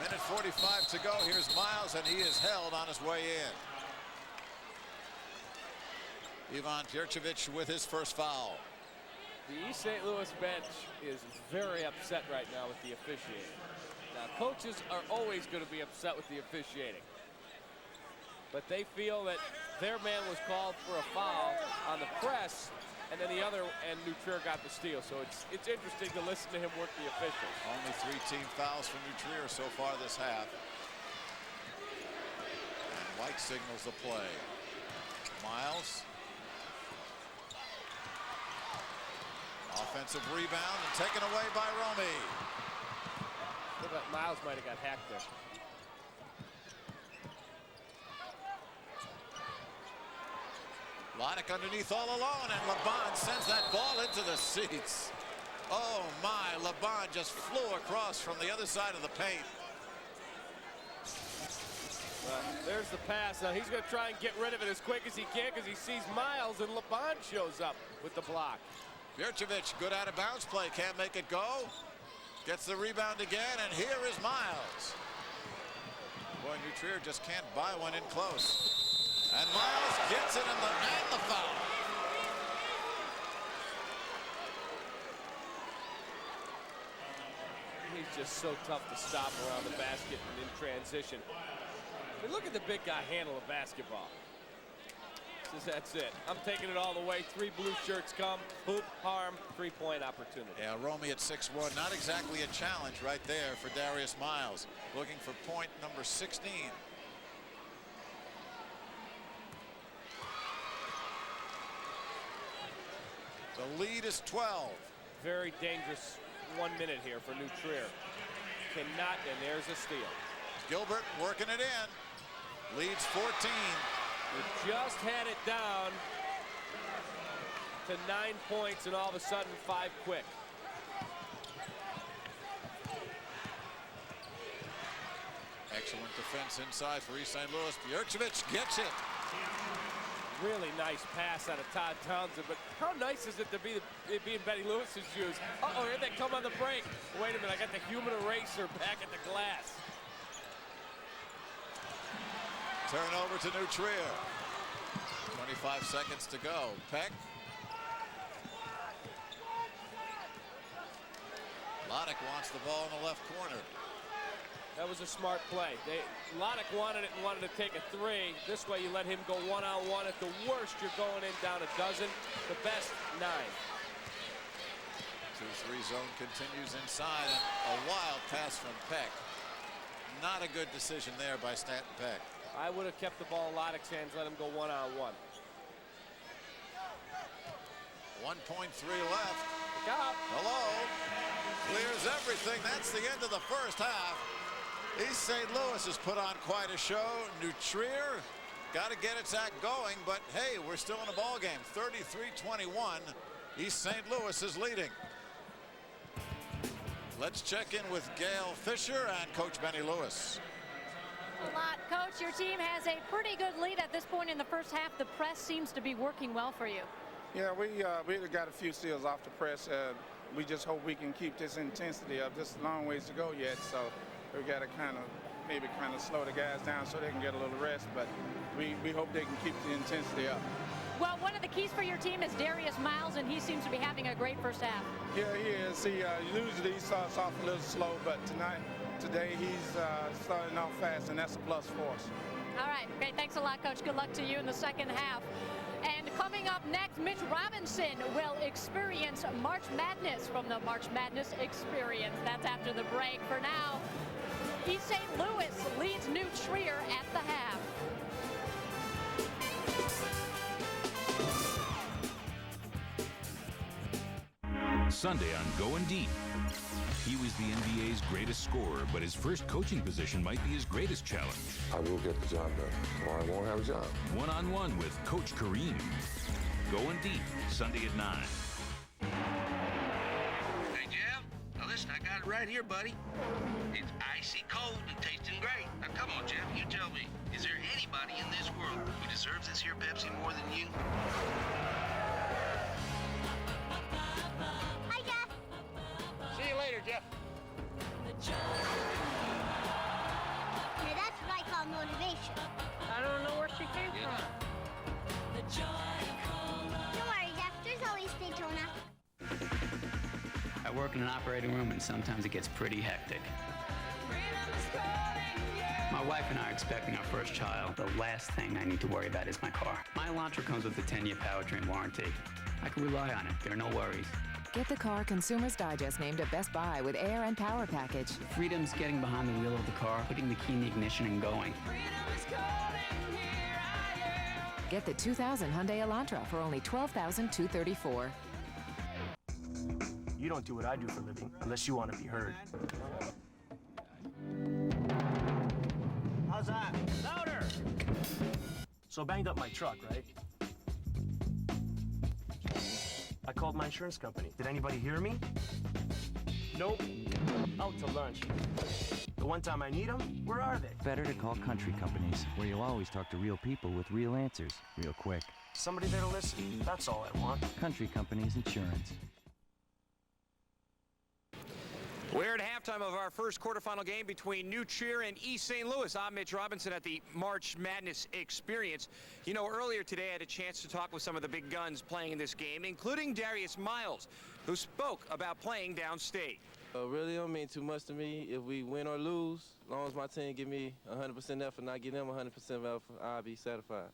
Minute 45 to go. Here's Miles, and he is held on his way in. Ivan Pjurcevic with his first foul. The East St. Louis bench is very upset right now with the officiating. Now, coaches are always going to be upset with the officiating. But they feel that their man was called for a foul on the press, and then the other, and New Trier got the steal. So it's interesting to listen to him work the officials. Only 3 team fouls from New Trier so far this half. And White signals the play. Miles. Offensive rebound and taken away by Romy. Looked like Miles might have got hacked there. Lonick underneath all alone, and LeBon sends that ball into the seats. Oh my, LeBon just flew across from the other side of the paint. Well, there's the pass. Now he's going to try and get rid of it as quick as he can because he sees Miles, and LeBon shows up with the block. Pjurcevic, good out of bounds play, can't make it go. Gets the rebound again, and here is Miles. Boy, New Trier just can't buy one in close. And Miles gets it and the foul. He's just so tough to stop around the basket and in transition. But look at the big guy handle a basketball. Says that's it. I'm taking it all the way. 3 blue shirts come. Hoop, harm, 3-point opportunity. Yeah, Romy at 6'1", not exactly a challenge right there for Darius Miles. Looking for point number 16. The lead is 12. Very dangerous 1 minute here for New Trier. Cannot, and there's a steal. Gilbert working it in. Leads 14. We just had it down to 9 points, and all of a sudden 5 quick. Excellent defense inside for East St. Louis. Pjurcevic gets it. Really nice pass out of Todd Townsend, but how nice is it to be in Betty Lewis's shoes? Uh-oh, here they come on the break. Wait a minute, I got the human eraser back at the glass. Turnover to New Trier. 25 seconds to go. Peck. Lonick wants the ball in the left corner. That was a smart play. Lonick wanted it and wanted to take a 3. This way you let him go one-on-one. At the worst, you're going in down a dozen. The best, 9. 2-3 zone continues inside, and a wild pass from Peck. Not a good decision there by Stanton Peck. I would have kept the ball in Lonick's hands, let him go one-on-one. 1.3 left. Look out. Hello. Clears everything. That's the end of the first half. East St. Louis has put on quite a show. New Trier got to get its act going, but hey, we're still in a ball game. 33-21. East St. Louis is leading. Let's check in with Gail Fisher and Coach Benny Lewis. A lot, Coach. Your team has a pretty good lead at this point in the first half. The press seems to be working well for you. Yeah, we got a few steals off the press. We just hope we can keep this intensity up. There's a long ways to go yet, so we got to maybe slow the guys down so they can get a little rest, but we hope they can keep the intensity up. Well, one of the keys for your team is Darius Miles, and he seems to be having a great first half. Yeah, he is. Usually he starts off a little slow, but today he's starting off fast, and that's a plus for us. All right, great. Thanks a lot, Coach. Good luck to you in the second half. And coming up next, Mitch Robinson will experience March Madness from the March Madness Experience. That's after the break. For now, East St. Louis leads New Trier at the half. Sunday on Going Deep. He was the NBA's greatest scorer, but his first coaching position might be his greatest challenge. I will get the job done, or I won't have a job. One-on-one with Coach Kareem. Going Deep, Sunday at 9. Hey, Jeff. Now listen, I got it right here, buddy. It's icy cold and tasting great. Now come on, Jeff, you tell me. Is there anybody in this world who deserves this here Pepsi more than you? See you later, Jeff. I work in an operating room, and sometimes it gets pretty hectic. My wife and I are expecting our first child. The last thing I need to worry about is my car. My Elantra comes with a 10-year powertrain warranty. I can rely on it. There are no worries. Get the car Consumer's Digest named a Best Buy with Air and Power Package. Freedom's getting behind the wheel of the car, putting the key in the ignition and going. Get the 2000 Hyundai Elantra for only $12,234. You don't do what I do for a living unless you want to be heard. How's that? Louder! So banged up my truck, right? I called my insurance company. Did anybody hear me? Nope. Out to lunch. The one time I need them, where are they? Better to call Country Companies, where you'll always talk to real people with real answers, real quick. Somebody there to listen. That's all I want. Country Companies Insurance. We're at halftime of our first quarterfinal game between New Trier and East St. Louis. I'm Mitch Robinson at the March Madness Experience. You know, earlier today I had a chance to talk with some of the big guns playing in this game, including Darius Miles, who spoke about playing downstate. Really don't mean too much to me if we win or lose. As long as my team give me 100% effort and I give them 100% effort, I'll be satisfied.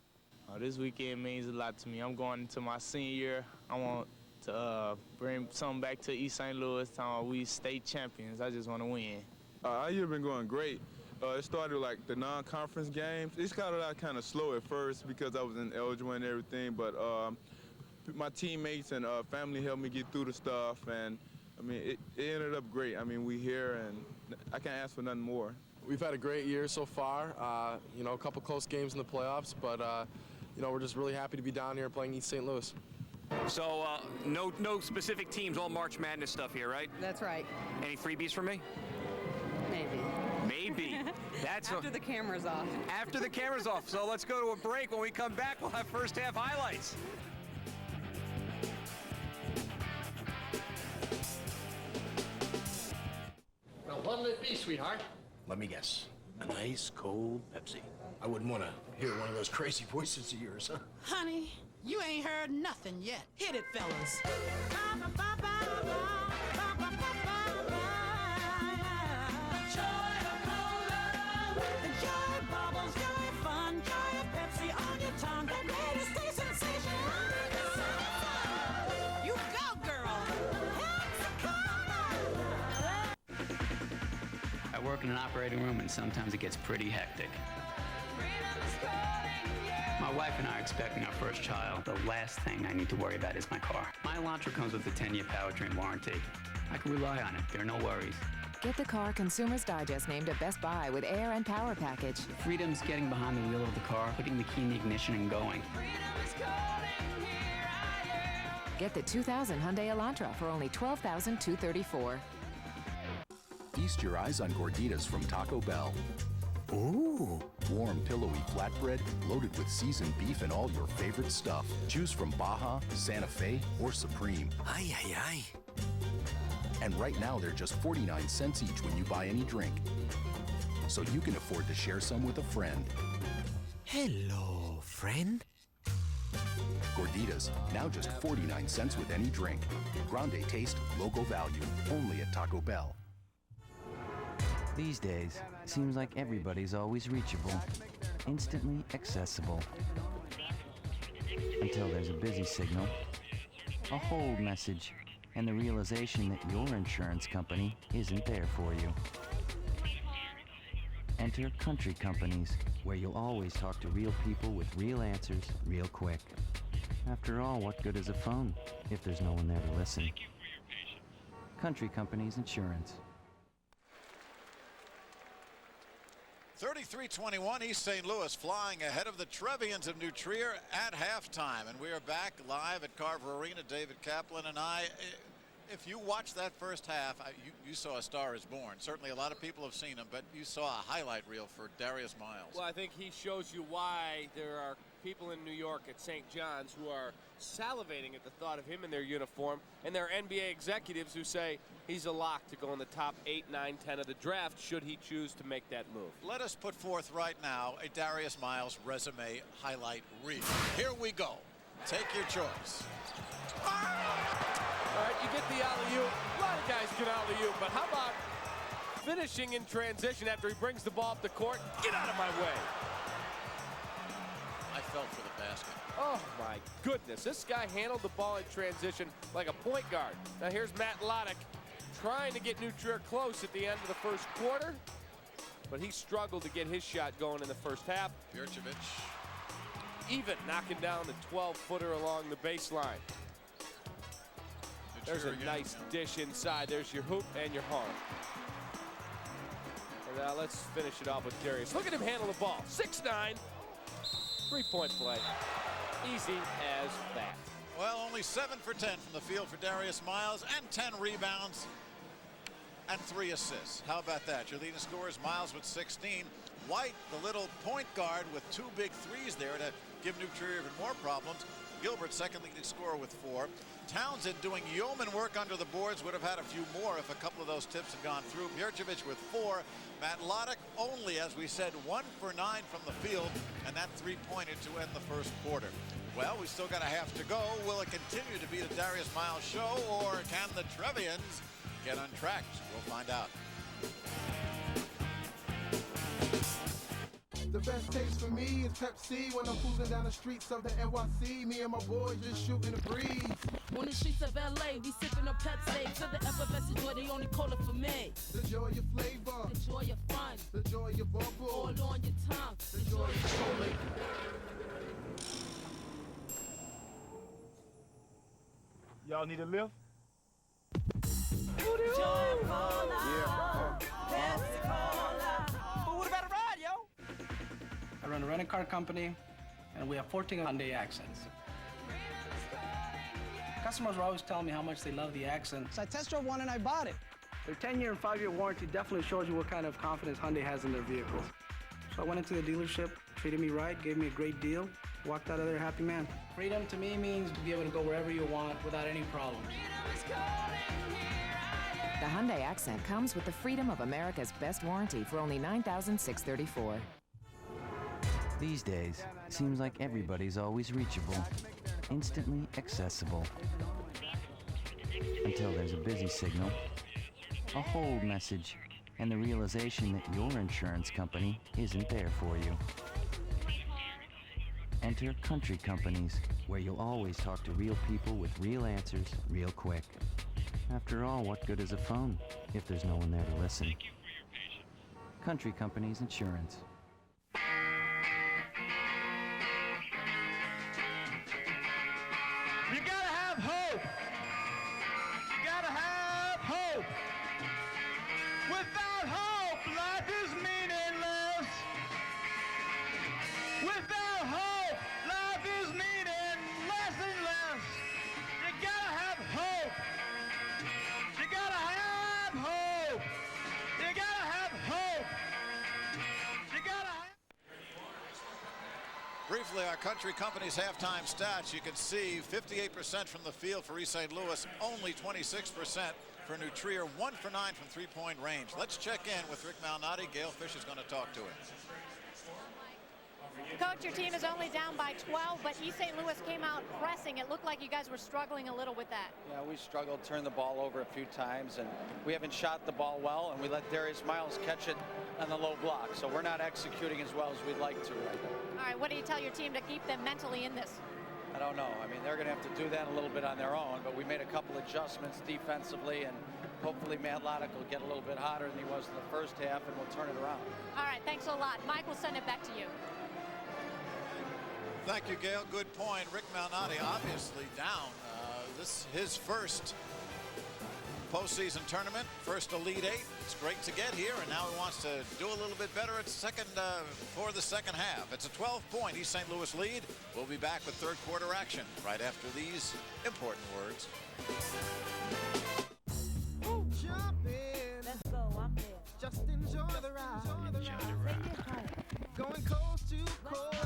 This weekend means a lot to me. I'm going into my senior year. I want to bring something back to East St. Louis, talking about we state champions. I just want to win. Our year been going great. It started like the non-conference games. It started out kind of slow at first because I was ineligible and everything, but my teammates and family helped me get through the stuff, and I mean, it ended up great. I mean, we here, and I can't ask for nothing more. We've had a great year so far. You know, a couple close games in the playoffs, but you know, we're just really happy to be down here playing East St. Louis. So no specific teams, all March Madness stuff here, right? That's right. Any freebies for me? Maybe. Maybe. That's after the camera's off. After the camera's off. So let's go to a break. When we come back, we'll have first half highlights. Well, what'll it be, sweetheart? Let me guess. A nice, cold Pepsi. I wouldn't want to hear one of those crazy voices of yours, huh? Honey, you ain't heard nothing yet. Hit it, fellas. You go, girl. I work in an operating room, and sometimes it gets pretty hectic. My wife and I are expecting our first child. The last thing I need to worry about is my car. My Elantra comes with a 10-year powertrain warranty. I can rely on it. There are no worries. Get the car Consumer's Digest named a Best Buy with Air and Power Package. Freedom's getting behind the wheel of the car, putting the key in the ignition and going. Get the 2000 Hyundai Elantra for only $12,234. Feast your eyes on gorditas from Taco Bell. Ooh, warm, pillowy flatbread loaded with seasoned beef and all your favorite stuff. Choose from Baja, Santa Fe, or Supreme. Ay, ay, ay. And right now, they're just 49 cents each when you buy any drink. So you can afford to share some with a friend. Hello, friend. Gorditas, now just 49 cents with any drink. Grande taste, local value, only at Taco Bell. These days, seems like everybody's always reachable, instantly accessible. Until there's a busy signal, a hold message, and the realization that your insurance company isn't there for you. Enter Country Companies, where you'll always talk to real people with real answers real quick. After all, what good is a phone if there's no one there to listen? Country Companies Insurance. 33-21, East St. Louis flying ahead of the Trevians of New Trier at halftime. And we are back live at Carver Arena. David Kaplan and I. If you watched that first half, you saw A Star Is Born. Certainly a lot of people have seen him, but you saw a highlight reel for Darius Miles. Well, I think he shows you why there are people in New York at St. John's who are salivating at the thought of him in their uniform, and there are NBA executives who say he's a lock to go in the top 8, 9, 10 of the draft should he choose to make that move. Let us put forth right now a Darius Miles resume highlight reel. Here we go. Take your choice. All right, you get the alley-oop. A lot of guys can alley-oop, but how about finishing in transition after he brings the ball up the court? Get out of my way. I felt for the basket. Oh my goodness, this guy handled the ball in transition like a point guard. Now here's Matt Loddick trying to get New Trier close at the end of the first quarter, but he struggled to get his shot going in the first half. Bjerčević even knocking down the 12-footer along the baseline. There's a nice dish inside. There's your hoop and your harm. And now let's finish it off with Darius. Look at him handle the ball. 6'9", three-point play. Easy as that. Well, only 7 for 10 from the field for Darius Miles, and 10 rebounds and 3 assists. How about that? Your leading scorers, Miles with 16. White, the little point guard, with 2 big threes there to give New Trier even more problems. Gilbert, second leading scorer with 4. Townsend doing yeoman work under the boards, would have had a few more if a couple of those tips had gone through. Bjerčević with 4. Matt Loddick only, as we said, 1 for 9 from the field, and that three-pointer to end the first quarter. Well, we still got a half to go. Will it continue to be the Darius Miles show, or can the Trevians get untracked? We'll find out. The best taste for me is Pepsi. When I'm cruising down the streets of the NYC, me and my boys just shooting the breeze. On the streets of LA, we sipping on Pepsi. Feel the effervescent joy, the only cola for me. The joy of flavor, the joy of fun, the joy of bubble, all on your tongue, the joy of soul. Y'all need a lift? Joy Cola, Pepsi Cola. Who would have had a ride, yo? I run a rent-a-car company, and we have 14 Hyundai Accents. Customers are always telling me how much they love the Accent. So I test drove one and I bought it. Their 10-year and 5-year warranty definitely shows you what kind of confidence Hyundai has in their vehicles. So I went into the dealership, treated me right, gave me a great deal, walked out of there a happy man. Freedom to me means to be able to go wherever you want without any problems. The Hyundai Accent comes with the freedom of America's best warranty for only $9,634. These days, seems like everybody's always reachable, instantly accessible. Until there's a busy signal, a hold message, and the realization that your insurance company isn't there for you. Enter Country Companies, where you'll always talk to real people with real answers real quick. After all, what good is a phone if there's no one there to listen? Country Companies Insurance. You gotta have hope. You gotta have hope. Without hope, life is meaningless. Without hope, life is meaningless and less. You gotta have hope. You gotta have hope. You gotta have hope. You gotta have... Briefly, our Country Company's halftime stats. You can see 58% from the field for East St. Louis, only 26% for New Trier, 1 for 9 from three-point range. Let's check in with Rick Malnati. Gail Fisher's going to talk to him. Coach, your team is only down by 12, but East St. Louis came out pressing. It looked like you guys were struggling a little with that. Yeah, we struggled, turned the ball over a few times, and we haven't shot the ball well, and we let Darius Miles catch it on the low block. So we're not executing as well as we'd like to right now. All right, what do you tell your team to keep them mentally in this? I don't know. I mean, they're going to have to do that a little bit on their own, but we made a couple adjustments defensively, and hopefully Matt Loddick will get a little bit hotter than he was in the first half, and we'll turn it around. All right, thanks a lot. Mike, we'll send it back to you. Thank you, Gail. Good point. Rick Malnati obviously down. This his first postseason tournament, first Elite Eight. It's great to get here, and now he wants to do a little bit better at for the second half. It's a 12-point East St. Louis lead. We'll be back with third quarter action right after these important words. Jump in. Let's go. I'm there. Just enjoy the ride. Enjoy the ride. Going coast to coast.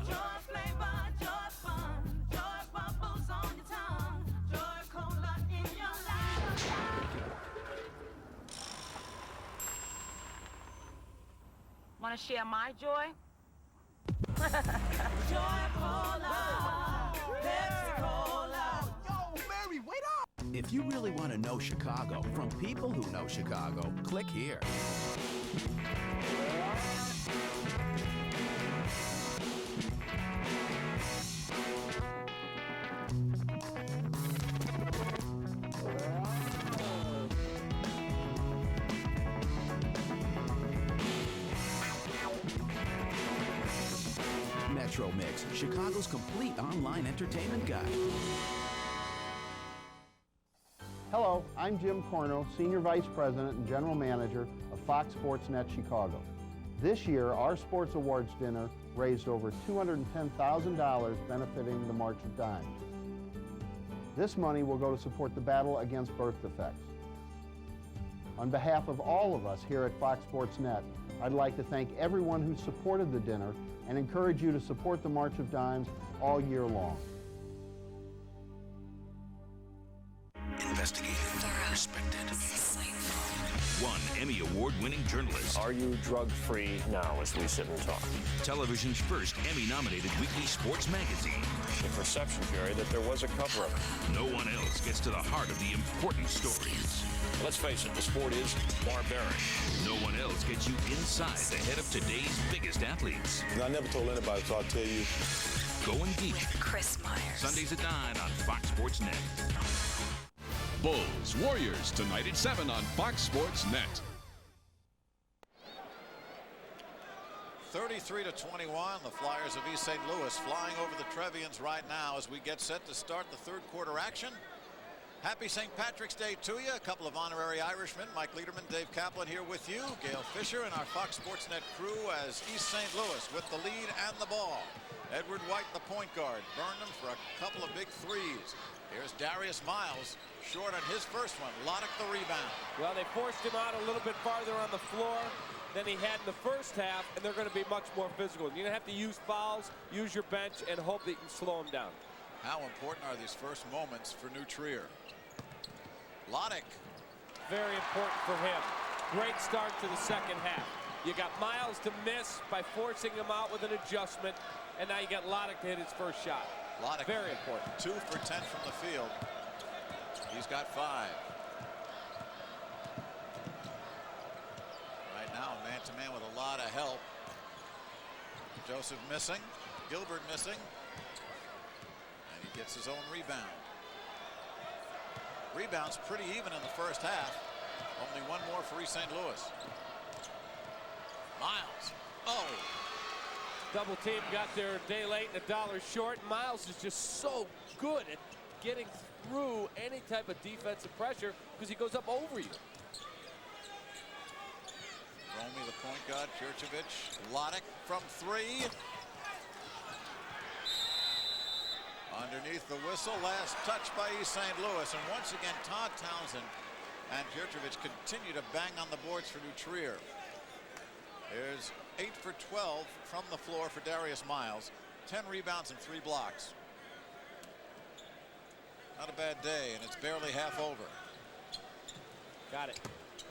Joy flavor, joy fun, joy bubbles on your tongue, joy cola in your life. Want to share my joy? Joy cola, Pepsi cola. Yo, Mary, wait If you really want to know Chicago from people who know Chicago, click here. Metro Mix, Chicago's complete online entertainment guide. Hello, I'm Jim Corno, Senior Vice President and General Manager of Fox Sports Net Chicago. This year, our Sports Awards dinner raised over $210,000 benefiting the March of Dimes. This money will go to support the battle against birth defects. On behalf of all of us here at Fox Sports Net, I'd like to thank everyone who supported the dinner and encourage you to support the March of Dimes all year long. Investigative, respected, one Emmy Award-winning journalist. Are you drug-free now as we sit and talk? Television's first Emmy-nominated weekly sports magazine. The perception, Jerry, that there was a cover-up. No one else gets to the heart of the important stories. Let's face it, the sport is barbaric. No one else gets you inside the head of today's biggest athletes. I never told anybody, so I'll tell you. Going deep. With Chris Myers. Sundays at 9 on Fox Sports Net. Bulls, Warriors, tonight at 7 on Fox Sports Net. 33-21, the Flyers of East St. Louis flying over the Trevians right now as we get set to start the third quarter action. Happy St. Patrick's Day to you. A couple of honorary Irishmen, Mike Liederman, Dave Kaplan here with you. Gail Fisher and our Fox Sports Net crew as East St. Louis with the lead and the ball. Edward White, the point guard, burned them for a couple of big threes. Here's Darius Miles, short on his first one. Loddick the rebound. Well, they forced him out a little bit farther on the floor than he had in the first half, and they're going to be much more physical. You're going to have to use fouls, use your bench, and hope that you can slow him down. How important are these first moments for New Trier? Loddick. Very important for him. Great start to the second half. You got Miles to miss by forcing him out with an adjustment, and now you got Loddick to hit his first shot. Loddick, very important. 2 for 10 from the field. He's got 5. Right now, man-to-man with a lot of help. Joseph missing, Gilbert missing, and he gets his own rebound. Rebounds pretty even in the first half. Only one more for East St. Louis. Miles. Oh. Double team got there a day late and $1 short. Miles is just so good at getting through any type of defensive pressure because he goes up over you. Romy, the point guard, Jurcevic, Loddick from 3. Underneath the whistle, last touch by East St. Louis. And once again, Todd Townsend and Jurcevic continue to bang on the boards for New Trier. There's 8 for 12 from the floor for Darius Miles. 10 rebounds and 3 blocks. Not a bad day, and it's barely half over. Got it.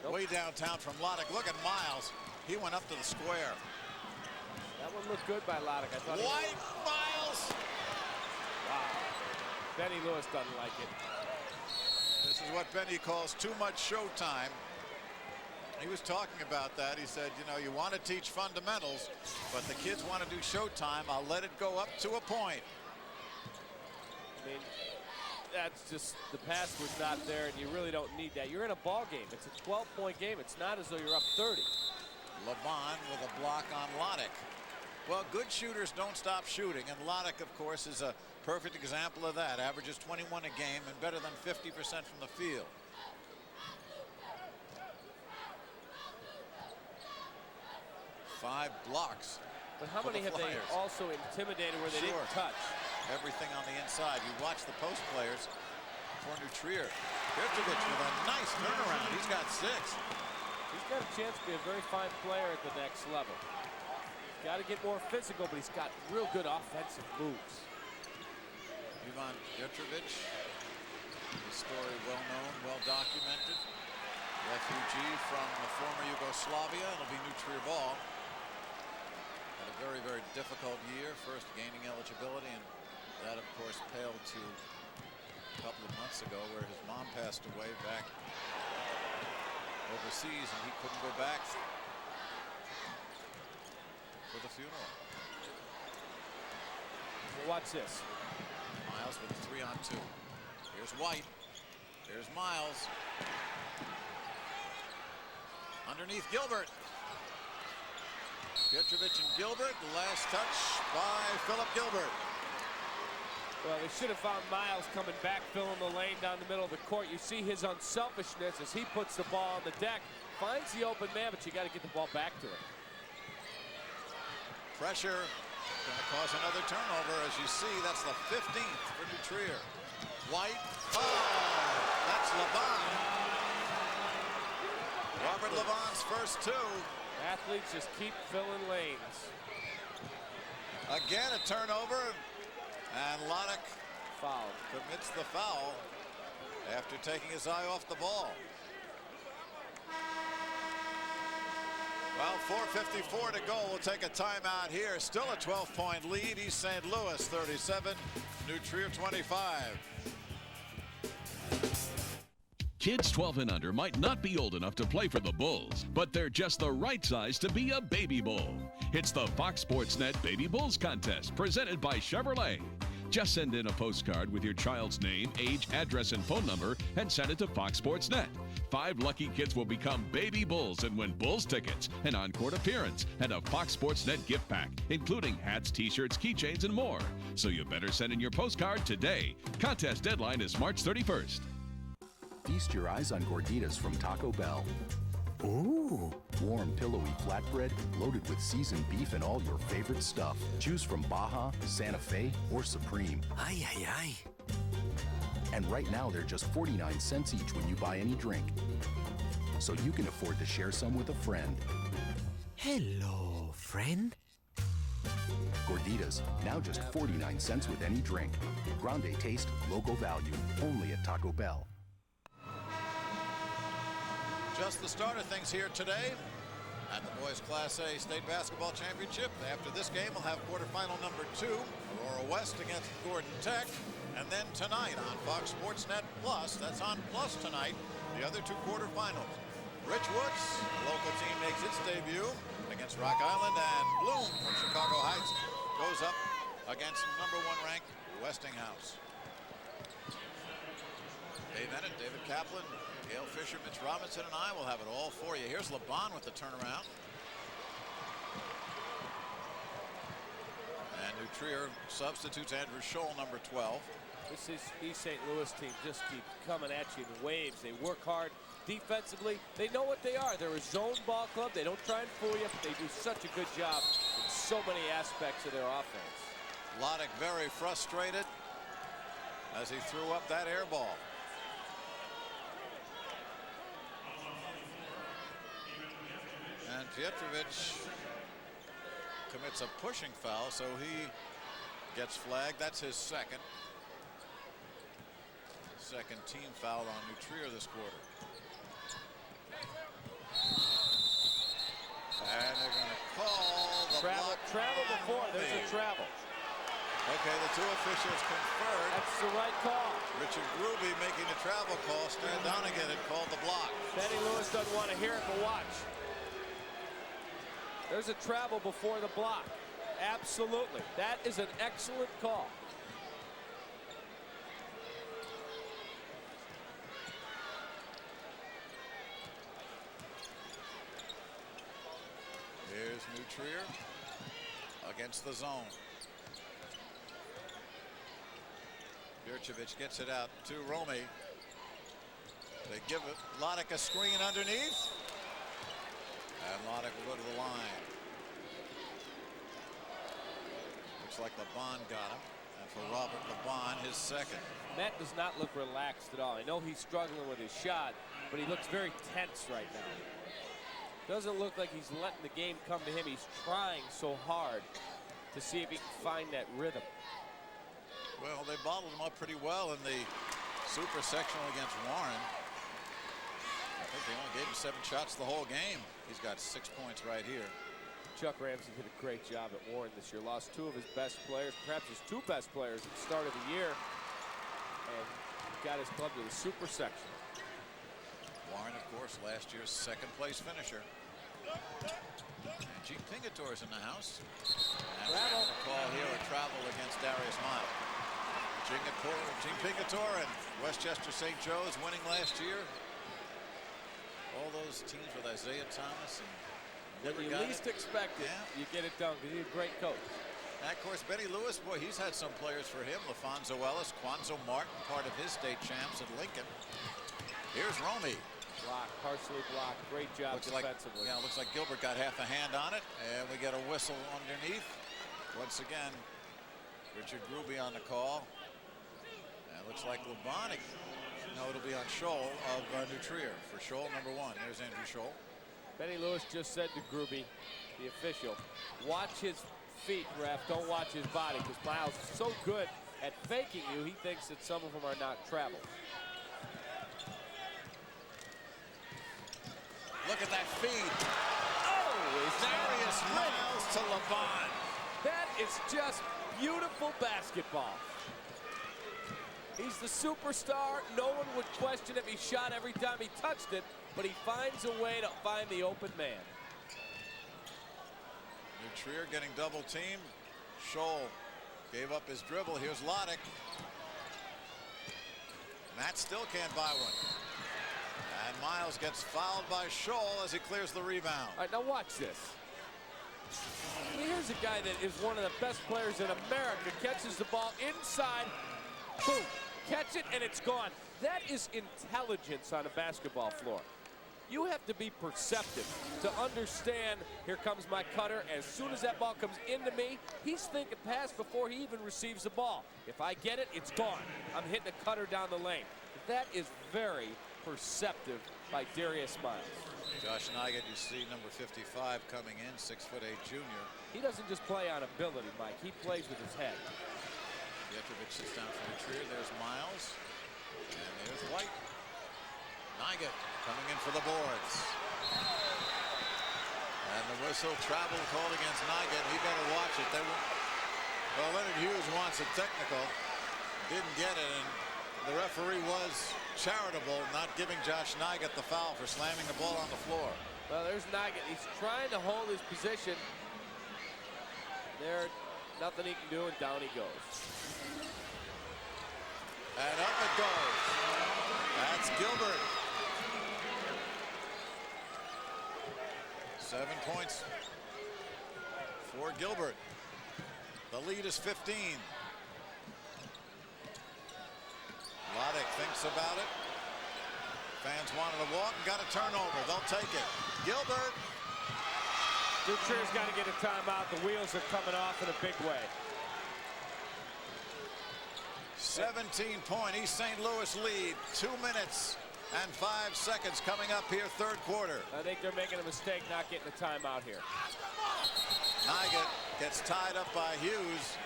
Nope. Way downtown from Loddick. Look at Miles. He went up to the square. That one looked good by Loddick. I thought White, Miles. Wow. Benny Lewis doesn't like it. This is what Benny calls too much showtime. He was talking about that. He said, you know, you want to teach fundamentals, but the kids want to do showtime. I'll let it go up to a point. I mean, that's just, the pass was not there, and you really don't need that. You're in a ball game. It's a 12-point game. It's not as though you're up 30. Levon with a block on Loddick. Well, good shooters don't stop shooting, and Loddick, of course, is a perfect example of that. Averages 21 a game and better than 50% from the field. Five blocks. But how many have they also intimidated where they didn't touch? Everything on the inside. You watch the post players for New Trier. Jurcevic with a nice turnaround. He's got 6. He's got a chance to be a very fine player at the next level. He's got to get more physical, but he's got real good offensive moves. Ivan Jurcevic, his story well known, well documented. Refugee from the former Yugoslavia. It'll be New Trier ball. Had a very, very difficult year, first gaining eligibility, and that, of course, paled to a couple of months ago where his mom passed away back overseas and he couldn't go back for the funeral. Well, watch this. Miles with a 3-on-2. Here's White. Here's Miles. Underneath Gilbert. Petrovic and Gilbert. Last touch by Philip Gilbert. Well, they should have found Miles coming back, filling the lane down the middle of the court. You see his unselfishness as he puts the ball on the deck. Finds the open man, but you got to get the ball back to him. Pressure going to cause another turnover. As you see, that's the 15th for New Trier. White. Oh, that's Levon. Robert Levon's first 2. Athletes just keep filling lanes. Again, a turnover. And Loddick foul. Commits the foul after taking his eye off the ball. Well, 4:54 to go. We'll take a timeout here. Still a 12-point lead. East St. Louis 37, New Trier 25. Kids 12 and under might not be old enough to play for the Bulls, but they're just the right size to be a baby bull. It's the Fox Sports Net Baby Bulls Contest, presented by Chevrolet. Just send in a postcard with your child's name, age, address, and phone number, and send it to Fox Sports Net. 5 lucky kids will become baby bulls and win Bulls tickets, an on-court appearance, and a Fox Sports Net gift pack, including hats, t-shirts, keychains, and more. So you better send in your postcard today. Contest deadline is March 31st. Feast your eyes on gorditas from Taco Bell. Ooh, warm, pillowy flatbread loaded with seasoned beef and all your favorite stuff. Choose from Baja, Santa Fe, or Supreme. Ay, ay, ay. And right now, they're just 49 cents each when you buy any drink. So you can afford to share some with a friend. Hello, friend. Gorditas, now just 49 cents with any drink. Grande taste, local value, only at Taco Bell. Just the start of things here today at the Boys Class A State Basketball Championship. After this game, we'll have quarterfinal number 2, Aurora West against Gordon Tech. And then tonight on Fox Sports Net Plus, that's on Plus tonight, the other 2 quarterfinals. Richwoods, the local team, makes its debut against Rock Island, and Bloom from Chicago Heights goes up against number 1 ranked Westinghouse. Dave Bennett, David Kaplan, Gail Fisher, Mitch Robinson, and I will have it all for you. Here's LeBon with the turnaround. And New Trier substitutes Andrew Scholl, number 12. This is East St. Louis team just keep coming at you in waves. They work hard defensively. They know what they are. They're a zone ball club. They don't try and fool you. They do such a good job in so many aspects of their offense. Loddick very frustrated as he threw up that air ball. And Petrovic commits a pushing foul, so he gets flagged. That's his second team foul on New Trier this quarter. And they're going to call the travel before. There's a travel. Okay, the 2 officials conferred. That's the right call. Richard Ruby making the travel call. Stan Donegan had called the block. Benny Lewis doesn't want to hear it, but watch. There's a travel before the block. Absolutely. That is an excellent call. Here's New Trier against the zone. Jurcevic gets it out to Romy. They give it Loddick a screen underneath. And Loddick will go to the line. Looks like LeBon got him. And for Robert LeBon, his second. Matt does not look relaxed at all. I know he's struggling with his shot, but he looks very tense right now. Doesn't look like he's letting the game come to him. He's trying so hard to see if he can find that rhythm. Well, they bottled him up pretty well in the super sectional against Warren. I think they only gave him 7 shots the whole game. He's got 6 points right here. Chuck Ramsey did a great job at Warren this year. Lost 2 of his best players, perhaps his 2 best players at the start of the year. And got his club to the super section. Warren, of course, last year's second-place finisher. And Gene Pingator's in the house. And Travel. a call here, a travel against Darius Miles. Gene Pingator and Westchester St. Joe's winning last year. All those teams with Isaiah Thomas and When you least expect it, you get it done. He's a great coach. And of course, Benny Lewis, boy, he's had some players for him. LaFonso Ellis, Quanzo Martin, part of his state champs at Lincoln. Here's Romy. Blocked, partially blocked. Great job defensively. Looks like Gilbert got half a hand on it, and we get a whistle underneath. Once again, Richard Gruby on the call. And it looks like Lebonic. No, it'll be on Scholl of New Trier for Scholl number 1. There's Andrew Scholl. Benny Lewis just said to Gruby, the official, watch his feet, ref. Don't watch his body, because Miles is so good at faking you, he thinks that some of them are not travel. Look at that feed. Oh, is Darius Miles to Levon. That is just beautiful basketball. He's the superstar. No one would question if he shot every time he touched it, but he finds a way to find the open man. New Trier getting double teamed. Scholl gave up his dribble. Here's Loddick. Matt still can't buy one. And Miles gets fouled by Scholl as he clears the rebound. All right, now watch this. Here's a guy that is one of the best players in America. Catches the ball inside. Boom. Catch it and it's gone. That is intelligence on a basketball floor. You have to be perceptive to understand, here comes my cutter. As soon as that ball comes into me, he's thinking pass before he even receives the ball. If I get it, it's gone. I'm hitting a cutter down the lane. That is very perceptive by Darius Miles. Josh Nygett, you see number 55 coming in, 6'8" junior. He doesn't just play on ability, Mike. He plays with his head. Petrovic sits down for the Trier. There's Miles. And there's White. Nygett coming in for the boards. And the whistle, travel called against Nygett. He better watch it. Well, Leonard Hughes wants a technical. Didn't get it, and the referee was charitable, not giving Josh Nygett the foul for slamming the ball on the floor. Well, there's Nygett. He's trying to hold his position. There, nothing he can do, and down he goes. And up it goes. That's Gilbert. 7 points for Gilbert. The lead is 15. Loddick thinks about it. Fans wanted to walk and got a turnover. They'll take it. Gilbert. New Trier's got to get a timeout. The wheels are coming off in a big way. 17-point East St. Louis lead. 2 minutes and 5 seconds coming up here, third quarter. I think they're making a mistake not getting a timeout here. Nygett gets tied up by Hughes.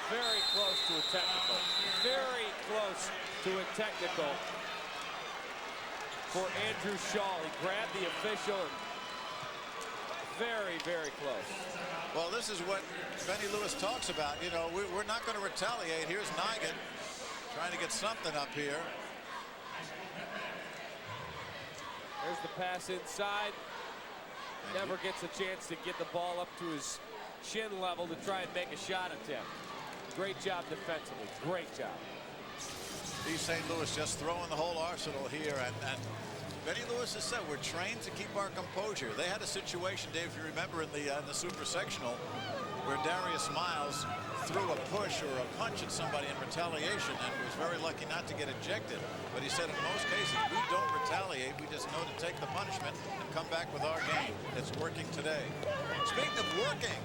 Very close to a technical. Very close to a technical for Andrew Scholl. He grabbed the official and very, very close. Well, this is what Benny Lewis talks about. You know, we're not going to retaliate. Here's Nygett trying to get something up here. There's the pass inside. Never gets a chance to get the ball up to his chin level to try and make a shot attempt. Great job defensively. Great job. East St. Louis just throwing the whole arsenal here. And Benny Lewis has said we're trained to keep our composure. They had a situation, Dave, if you remember, in the super sectional where Darius Miles threw a push or a punch at somebody in retaliation and was very lucky not to get ejected. But he said in most cases we don't retaliate. We just know to take the punishment and come back with our game. It's working today. Speaking of working,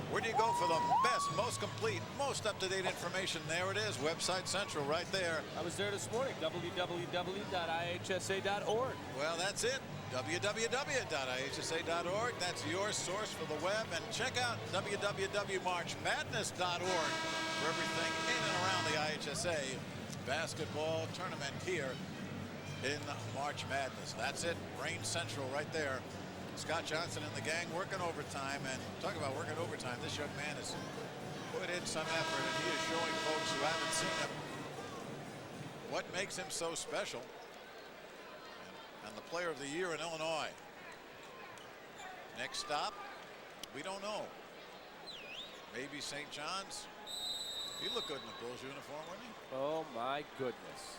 where do you go for the best, most complete, most up-to-date information? There it is, Website Central right there. I was there this morning, www.ihsa.org. Well, that's it, www.ihsa.org. That's your source for the web. And check out www.marchmadness.org for everything in and around the IHSA basketball tournament here in March Madness. That's it, Brain Central right there. Scott Johnson and the gang working overtime, and talk about working overtime. This young man is put in some effort, and he is showing folks who haven't seen him what makes him so special. And the player of the year in Illinois. Next stop, we don't know. Maybe St. John's. He looked good in the Bulls uniform, wouldn't he? Oh my goodness.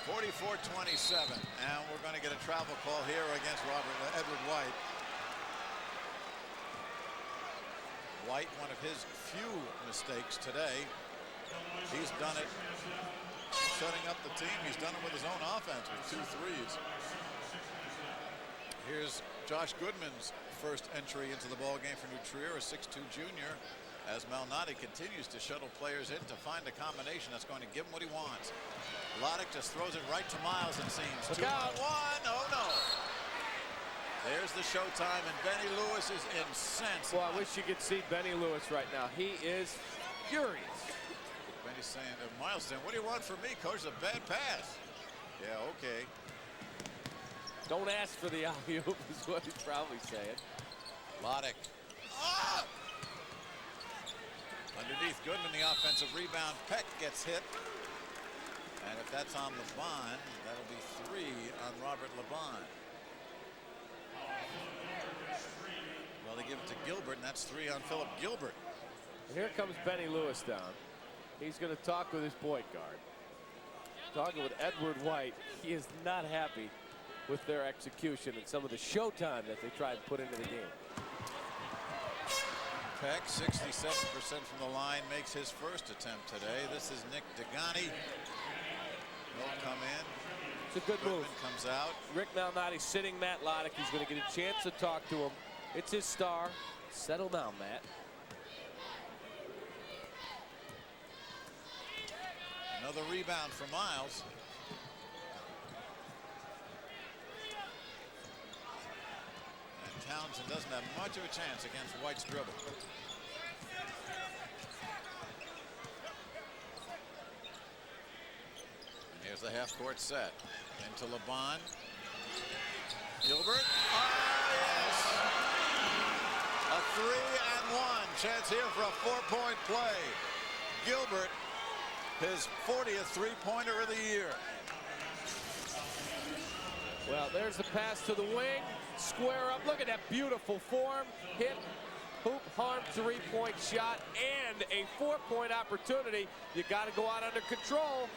(44-27), and we're going to get a travel call here against Edward White. White, one of his few mistakes today. He's done it setting up the team. He's done it with his own offense with 2 threes. Here's Josh Goodman's first entry into the ball game for New Trier, a 6'2 junior, as Malnati continues to shuttle players in to find a combination that's going to give him what he wants. Loddick just throws it right to Miles, it seems. 2 on 1. Oh no. There's the showtime, and Benny Lewis is incensed. Well, I wish you could see Benny Lewis right now. He is furious. Benny's saying, Miles saying, what do you want from me, coach? It's a bad pass. Yeah, okay. Don't ask for the alley-oop is what he's probably saying. Loddick. Ah! Underneath Goodman, the offensive rebound. Peck gets hit. And if that's on LeBon, that'll be 3 on Robert LeBon. Well, they give it to Gilbert, and that's 3 on Philip Gilbert. And here comes Benny Lewis down. He's going to talk with his point guard. Talking with Edward White. He is not happy with their execution and some of the showtime that they try and put into the game. Peck, 67% from the line, makes his first attempt today. This is Nick Degani. He'll come in. It's a good move. Comes out. Rick Malnati sitting Matt Loddick. He's going to get a chance to talk to him. It's his star. Settle down, Matt. Another rebound for Miles. And Townsend doesn't have much of a chance against White's dribble. And here's the half-court set. Into LeBon. Gilbert. Yes! A 3-and-1. Chance here for a 4-point play. Gilbert, his 40th three-pointer of the year. Well, there's the pass to the wing. Square up. Look at that beautiful form. Hit, hoop, harm, 3-point shot, and a 4-point opportunity. You got to go out under control.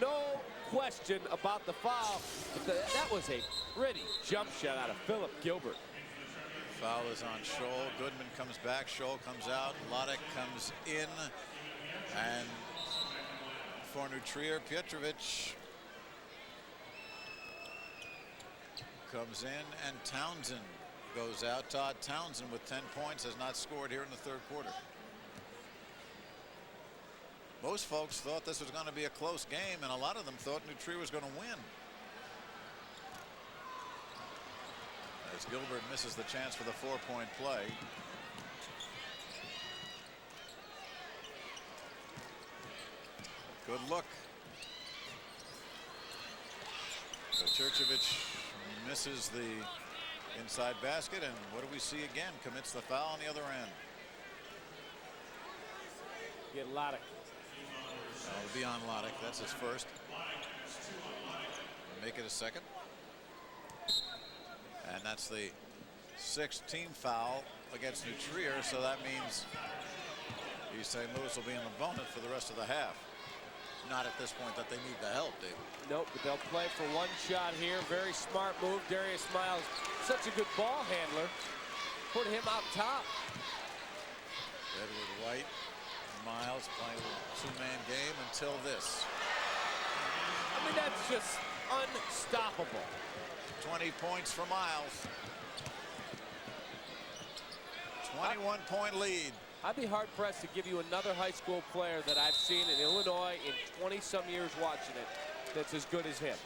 No question about the foul. That was a pretty jump shot out of Philip Gilbert. Foul is on Scholl. Goodman comes back. Scholl comes out. Loddick comes in. And for New Trier, Petrovic comes in, and Townsend goes out. Todd Townsend with 10 points has not scored here in the third quarter. Most folks thought this was going to be a close game, and a lot of them thought New Trier was going to win. As Gilbert misses the chance for the 4-point play. Good look. So Cherchevich misses the inside basket, and what do we see again? Commits the foul on the other end. Get Loddick. It'll be on Loddick. That's his first. Make it a second. And that's the 6th team foul against New Trier, so that means East St. Louis will be in the bonus for the rest of the half. Not at this point that they need the help, David. Nope, but they'll play for one shot here. Very smart move. Darius Miles, such a good ball handler. Put him out top. Edward White and Miles playing a two-man game until this. I mean, that's just unstoppable. 20 points for Miles. 21-point lead. I'd be hard-pressed to give you another high school player that I've seen in Illinois in 20-some years watching it that's as good as him.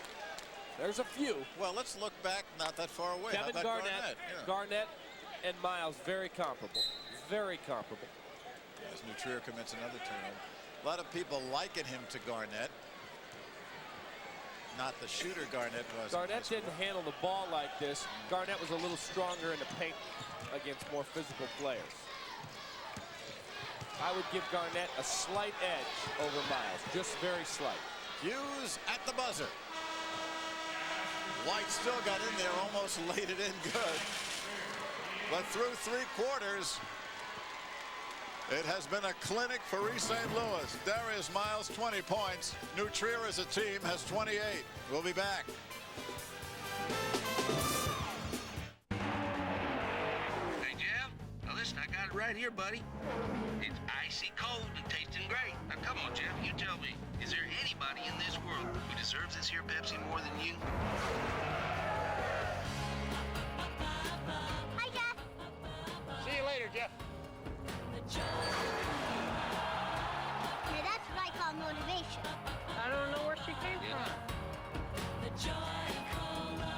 There's a few. Well, let's look back not that far away. Kevin How about Garnett? Garnett and Miles, very comparable. Very comparable. As New Trier commits another turnover. A lot of people liken him to Garnett. not the shooter Garnett was. Garnett didn't handle the ball like this. Garnett was a little stronger in the paint against more physical players. I would give Garnett a slight edge over Miles, just very slight. Hughes at the buzzer. White still got in there, almost laid it in good. But through 3 quarters, it has been a clinic for East St. Louis. Darius Miles, 20 points. New Trier as a team has 28. We'll be back. Hey, Jeff. Now listen, I got it right here, buddy. It's icy cold and tasting great. Now come on, Jeff, you tell me. Is there anybody in this world who deserves this here Pepsi more than you? Hi, Jeff. See you later, Jeff. Now that's what I call motivation. I don't know where she came from.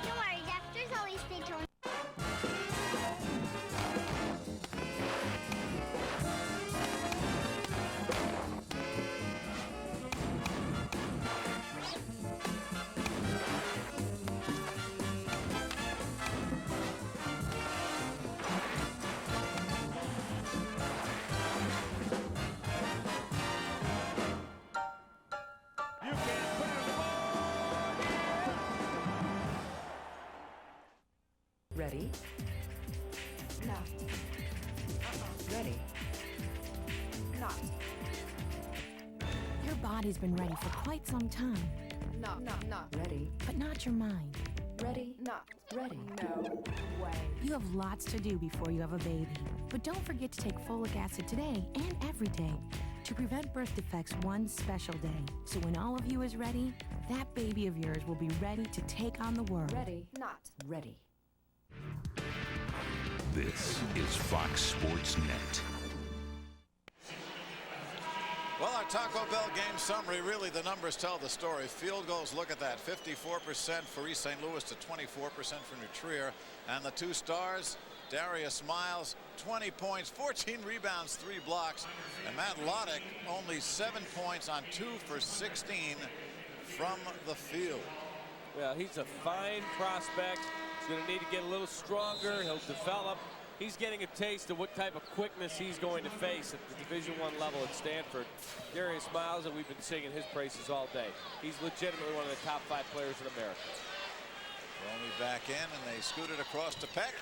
Don't worry, Jeff. There's always stage one. Ready? No. Ready? Not. Your body's been ready for quite some time, No. Ready? but not your mind. Ready? Not. Ready? No way. You have lots to do before you have a baby. But don't forget to take folic acid today and every day to prevent birth defects one special day. So when all of you is ready, that baby of yours will be ready to take on the world. Ready? Not. Ready. This is Fox Sports Net. Well, our Taco Bell game summary, really the numbers tell the story. Field goals, look at that, 54% for East St. Louis to 24% for New Trier. And the 2 stars, Darius Miles, 20 points, 14 rebounds, 3 blocks. And Matt Loddick, only 7 points on 2 for 16 from the field. Well, he's a fine prospect. He's going to need to get a little stronger. He'll develop. He's getting a taste of what type of quickness he's going to face at the Division I level at Stanford. Darius Miles, and we've been singing his praises all day. He's legitimately one of the top 5 players in America. Romy back in, and they scoot it across to Peck.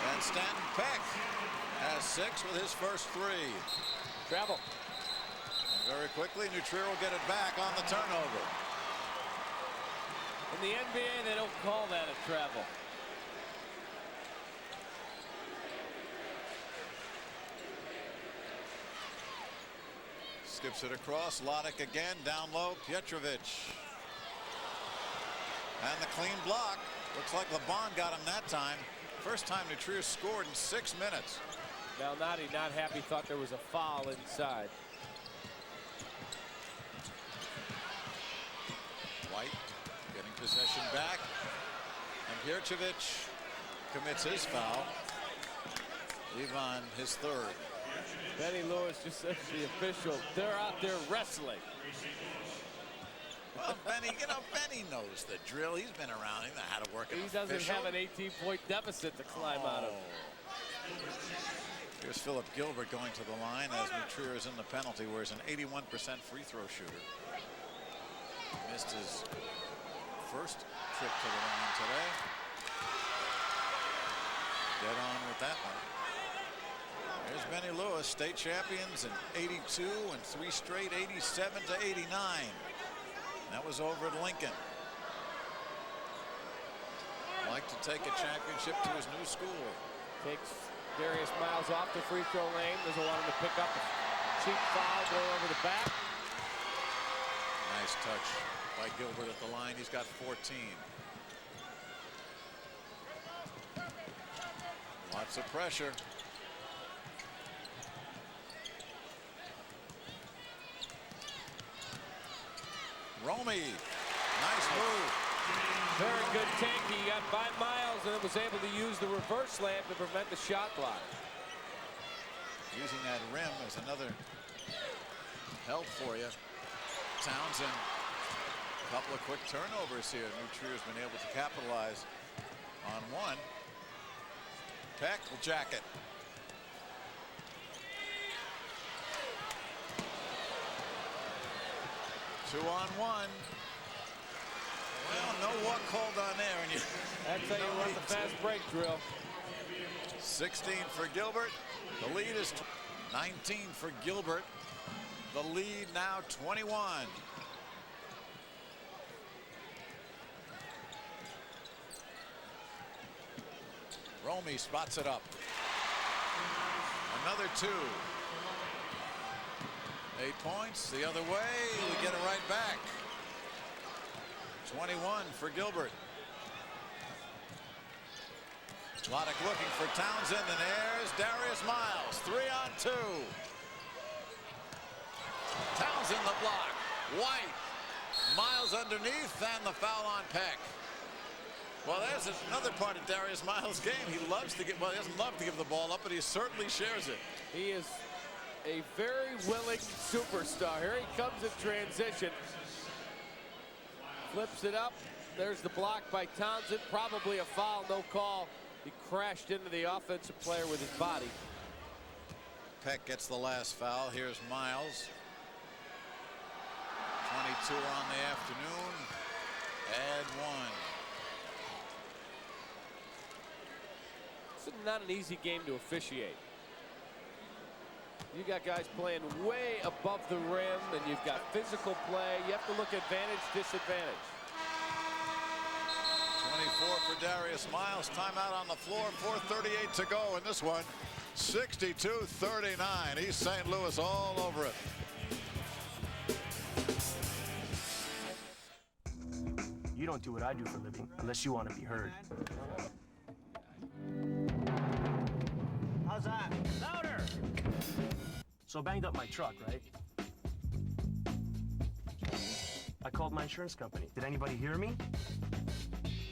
And Stanton Peck has 6 with his first 3. Travel. And very quickly, New Trier will get it back on the turnover. In the NBA, they don't call that a travel. Skips it across. Loddick again. Down low. Petrovic. And the clean block. Looks like LeBon got him that time. First time New Trier scored in 6 minutes. Malnati not happy. Thought there was a foul inside. White getting possession back. And Petrovic commits his foul. Ivan his 3rd. Benny Lewis just said to the official, they're out there wrestling. Well, Benny, Benny knows the drill. He's been around. He knows how to work it. He doesn't have an 18-point deficit to climb out of. Here's Philip Gilbert going to the line as New Trier is in the penalty, where he's an 81% free throw shooter. Missed his first trip to the line today. Dead on with that one. Here's Benny Lewis, state champions in 82 and 3 straight 87 to 89. That was over at Lincoln. Like to take a championship to his new school. Takes Darius Miles off the free throw lane. Doesn't want him to pick up a cheap foul going over the back. Nice touch by Gilbert at the line. He's got 14. Lots of pressure. Romy, nice move. Very good take. He got by Miles and was able to use the reverse slam to prevent the shot block. Using that rim as another help for you. Townsend A couple of quick turnovers here. New Trier's been able to capitalize on one. Peck will jack it. Two on one. Well, no walk called on there, and that's how you run the fast break drill. 16 for Gilbert. The lead is 19 for Gilbert. The lead now 21. Romy spots it up. Another 2. 8 points the other way. We get it right back. 21 for Gilbert. Loddick looking for Townsend, and there's Darius Miles. 3 on 2. Townsend the block. White. Miles underneath, and the foul on Peck. Well, there's another part of Darius Miles' game. He loves to get, well, he doesn't love to give the ball up, but he certainly shares it. He is a very willing superstar. Here he comes in transition. Flips it up. There's the block by Townsend. Probably a foul, no call. He crashed into the offensive player with his body. Peck gets the last foul. Here's Miles. 22 on the afternoon. Add 1. This is not an easy game to officiate. You got guys playing way above the rim, and you've got physical play. You have to look advantage, disadvantage. 24 for Darius Miles. Timeout on the floor. 4:38 to go in this one. 62-39. East St. Louis all over it. You don't do what I do for a living unless you want to be heard. How's that? Louder! So I banged up my truck, right? I called my insurance company. Did anybody hear me?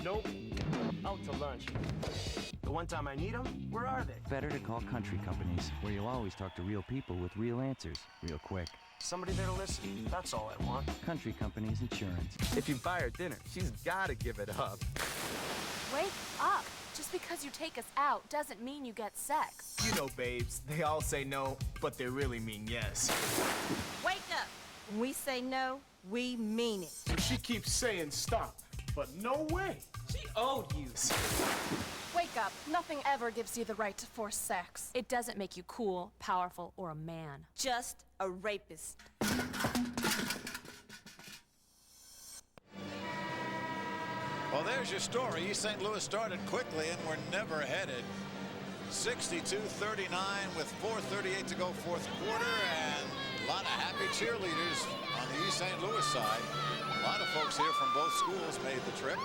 Nope. Out to lunch. The one time I need them, where are they? Better to call country companies, where you'll always talk to real people with real answers, real quick. Somebody there to listen. That's all I want. Country Companies Insurance. If you buy her dinner, she's got to give it up. Wake up. Just because you take us out doesn't mean you get sex. You know, babes, they all say no, but they really mean yes. Wake up. When we say no, we mean it. And she keeps saying stop, but no way. She owed you. Wake up. Nothing ever gives you the right to force sex. It doesn't make you cool, powerful, or a man. Just a rapist. Well, there's your story. East St. Louis started quickly and were never headed. 62-39 with 4:38 to go fourth quarter, and a lot of happy cheerleaders on the East St. Louis side. A lot of folks here from both schools made the trip.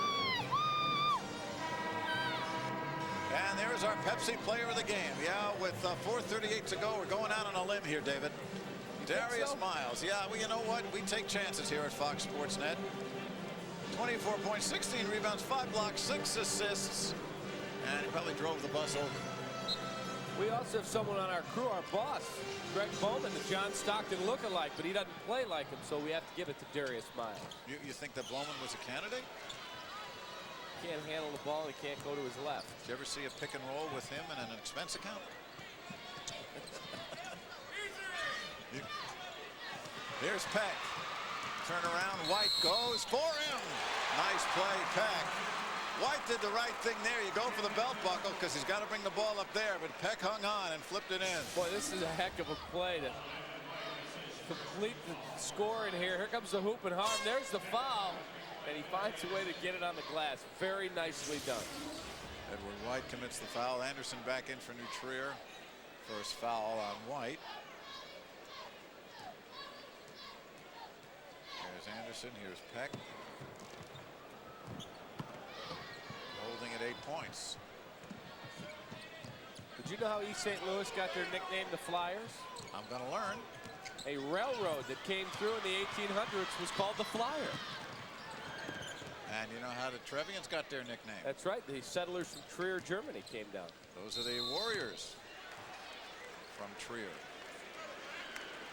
And there's our Pepsi player of the game. Yeah, with 4:38 to go, we're going out on a limb here, David. Darius Miles. Yeah, well, you know what? We take chances here at Fox Sports Net. 24 points, 16 rebounds, 5 blocks, 6 assists, and he probably drove the bus over. We also have someone on our crew, our boss, Greg Bowman, the John Stockton lookalike, but he doesn't play like him, so we have to give it to Darius Miles. You think that Bowman was a candidate? Can't handle the ball, he can't go to his left. Did you ever see a pick and roll with him in an expense account? Here's Peck. Turn around, White goes for him. Nice play, Peck. White did the right thing there. You go for the belt buckle because he's got to bring the ball up there, but Peck hung on and flipped it in. Boy, this is a heck of a play to complete the score in here. Here comes the hoop and harm. There's the foul, and he finds a way to get it on the glass. Very nicely done. Edward White commits the foul. Anderson back in for New Trier. First foul on White. Here's Anderson, here's Peck. Holding at 8 points. Did you know how East St. Louis got their nickname, the Flyers? I'm going to learn. A railroad that came through in the 1800s was called the Flyer. And you know how the Trevians got their nickname? That's right. The settlers from Trier, Germany came down. Those are the Warriors from Trier.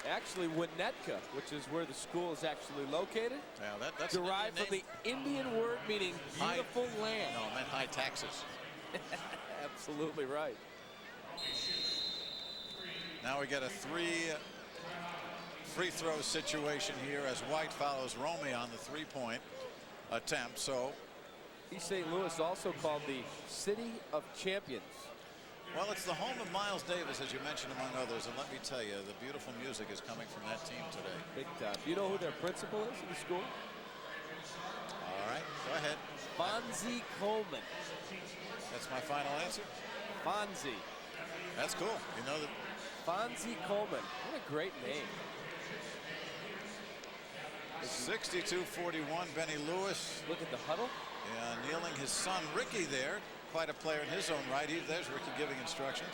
Actually, Winnetka, which is where the school is actually located, that's derived from the Indian word meaning beautiful land. No, it meant high taxes. Absolutely right. Now we get a free throw situation here as White follows Romy on the three-point attempt. So East St. Louis also called the City of Champions. Well, it's the home of Miles Davis, as you mentioned, among others. And let me tell you, the beautiful music is coming from that team today. Big time. Do you know who their principal is in the school? All right, go ahead. Fonzie Coleman. That's my final answer? Fonzie. That's cool. You know that. Fonzie Coleman. What a great name. 62-41, Benny Lewis. Look at the huddle. Yeah, kneeling his son Ricky there. Quite a player in his own right. There's Ricky giving instructions.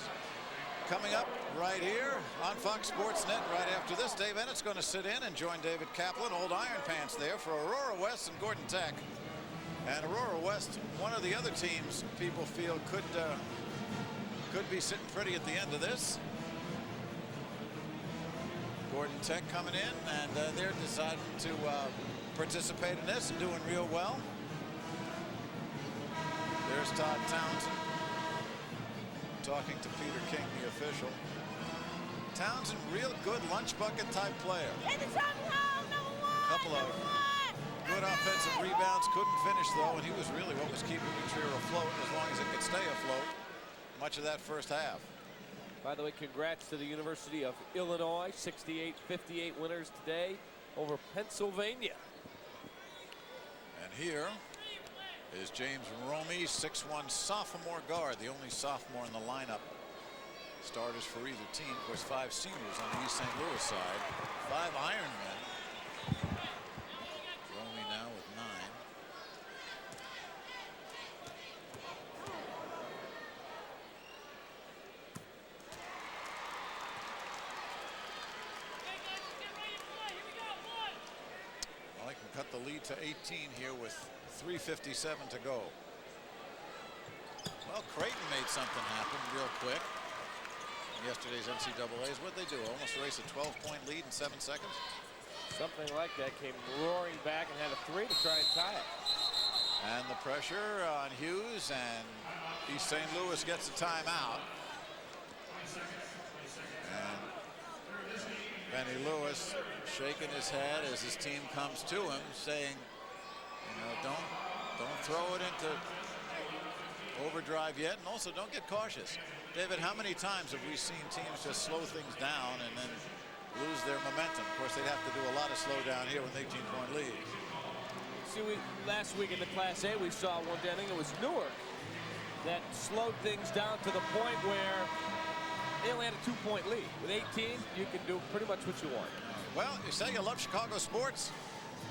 Coming up right here on Fox Sports Net right after this, Dave Ennett's going to sit in and join David Kaplan, Old Iron Pants there for Aurora West and Gordon Tech. And Aurora West, one of the other teams people feel could be sitting pretty at the end of this. Gordon Tech coming in, and they're deciding to participate in this and doing real well. There's Todd Townsend talking to Peter King, the official. Townsend, real good lunch bucket type player. Couple of good offensive rebounds, couldn't finish though, and he was really what was keeping New Trier afloat as long as it could stay afloat much of that first half. By the way, congrats to the University of Illinois, 68-58 winners today over Pennsylvania. And here is James Romy, 6'1" sophomore guard, the only sophomore in the lineup. Starters for either team. Of course, 5 seniors on the East St. Louis side. 5 Ironmen. Romy now with 9. Well, they can cut the lead to 18 here with 3:57 to go. Well, Creighton made something happen real quick. Yesterday's NCAAs, what'd they do? Almost erase a 12-point lead in 7 seconds? Something like that. Came roaring back and had a 3 to try and tie it. And the pressure on Hughes, and East St. Louis gets a timeout. And Benny Lewis shaking his head as his team comes to him, saying, you know, don't throw it into overdrive yet, and also don't get cautious. David, how many times have we seen teams just slow things down and then lose their momentum? Of course, they'd have to do a lot of slow down here with an 18-point lead. See, last week in the Class A, we saw one day, I think it was Newark, that slowed things down to the point where they only had a 2-point lead. With 18, you can do pretty much what you want. Well, you say you love Chicago sports.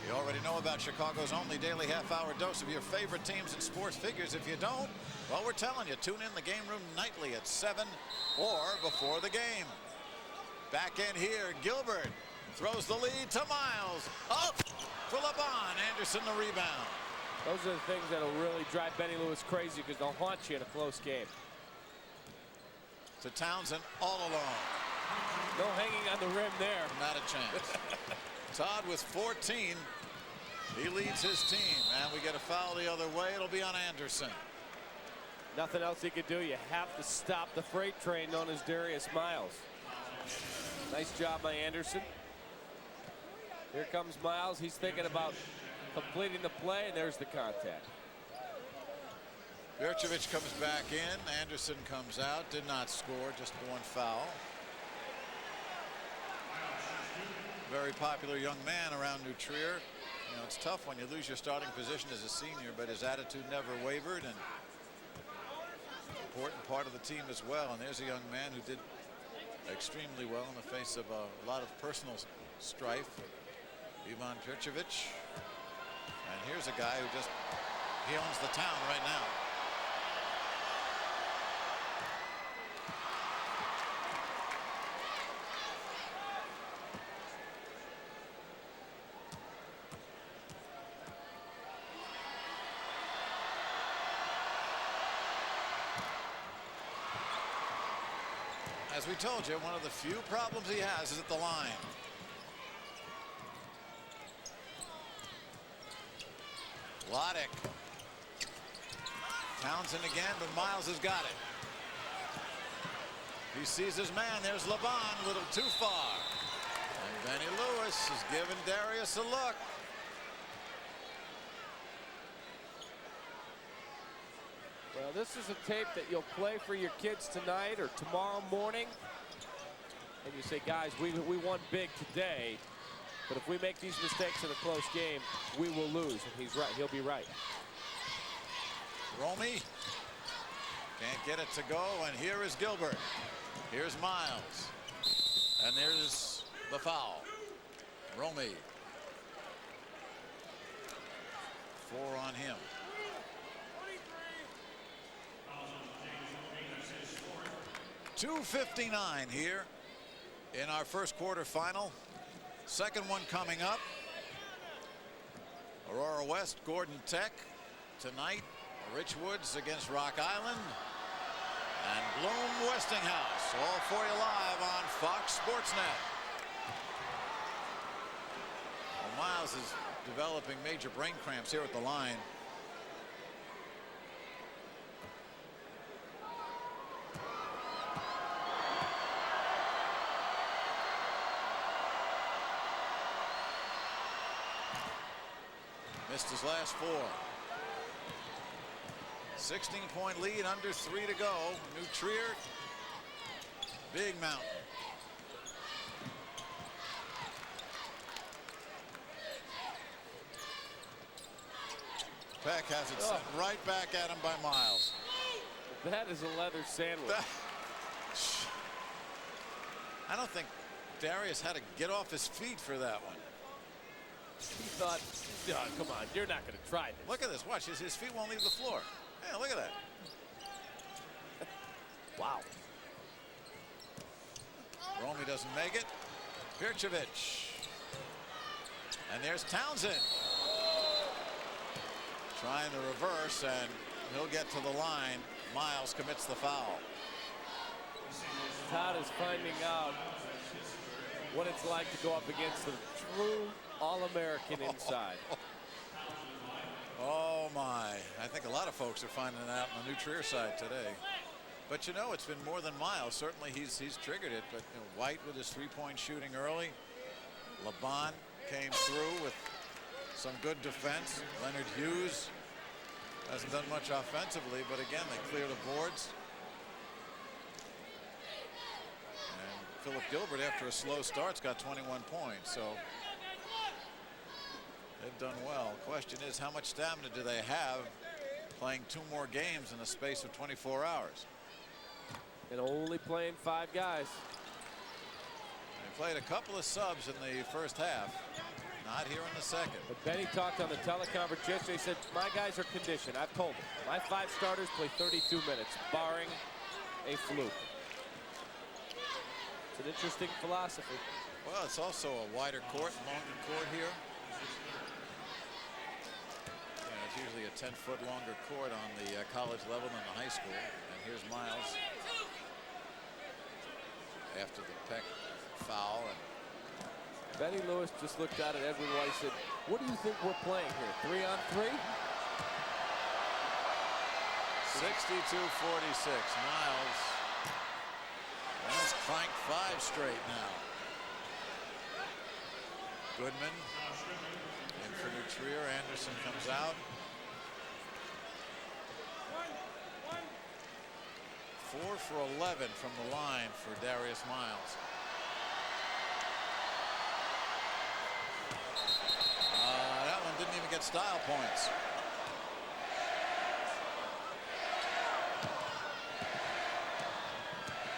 You already know about Chicago's only daily half-hour dose of your favorite teams and sports figures. If you don't, well, we're telling you, tune in the Game Room nightly at 7 or before the game. Back in here, Gilbert throws the lead to Miles. Up for LeBron. Anderson the rebound. Those are the things that'll really drive Benny Lewis crazy because they'll haunt you in a close game. To Townsend all alone. No hanging on the rim there. Not a chance. Todd with 14. He leads his team, and we get a foul the other way. It'll be on Anderson. Nothing else he could do. You have to stop the freight train known as Darius Miles. Nice job by Anderson. Here comes Miles. He's thinking about completing the play, and there's the contact. Virchevich comes back in. Anderson comes out. Did not score, just one foul. Very popular young man around New Trier. You know, it's tough when you lose your starting position as a senior, but his attitude never wavered, and important part of the team as well. And there's a young man who did extremely well in the face of a lot of personal strife. Ivan Virchevich. And here's a guy who he owns the town right now. As As we told you, one of the few problems he has is at the line. Loddick. Townsend again, but Miles has got it. He sees his man. There's Laban, a little too far. And Benny Lewis is giving Darius a look. Well, this is a tape that you'll play for your kids tonight or tomorrow morning. And you say, guys, we won big today, but if we make these mistakes in a close game, we will lose. And he's right. He'll be right. Romy can't get it to go, and here is Gilbert. Here's Miles. And there's the foul. Romy. 4 on him. .259 here in our first quarterfinal. Second one coming up. Aurora West, Gordon Tech tonight. Richwoods against Rock Island. And Bloom Westinghouse, all for you live on Fox Sports Net. Well, Miles is developing major brain cramps here at the line. Missed his last 4. 16-point lead, under 3 to go. New Trier, Big Mountain. Peck has it sent right back at him by Miles. That is a leather sandwich. I don't think Darius had to get off his feet for that one. He thought, oh, come on, you're not going to try this. Look at this. Watch, his feet won't leave the floor. Yeah, look at that. Wow. Romy doesn't make it. Pircevich. And there's Townsend. Trying to reverse, and he'll get to the line. Miles commits the foul. Todd is finding out what it's like to go up against the true All-American inside. Oh my, I think a lot of folks are finding it out on the New Trier side today. But you know, it's been more than Miles. Certainly he's triggered it, but you know, White with his 3-point shooting early. Laban came through with some good defense. Leonard Hughes hasn't done much offensively, but again, they clear the boards. And Philip Gilbert, after a slow start's got 21 points, so they've done well. Question is, how much stamina do they have playing 2 more games in the space of 24 hours? And only playing 5 guys. They played a couple of subs in the first half. Not here in the second. But Benny talked on the teleconference yesterday. He said, my guys are conditioned. I've told him. My 5 starters play 32 minutes, barring a fluke. It's an interesting philosophy. Well, it's also a wider court, longer court here. It's usually a 10-foot longer court on the college level than the high school. And here's Miles after the Peck foul. And Benny Lewis just looked out at Edwin White and said, what do you think we're playing here, 3-on-3? 62-46. Miles has clanked 5 straight now. Goodman in for New Trier. Anderson comes out. 4 for 11 from the line for Darius Miles. That one didn't even get style points.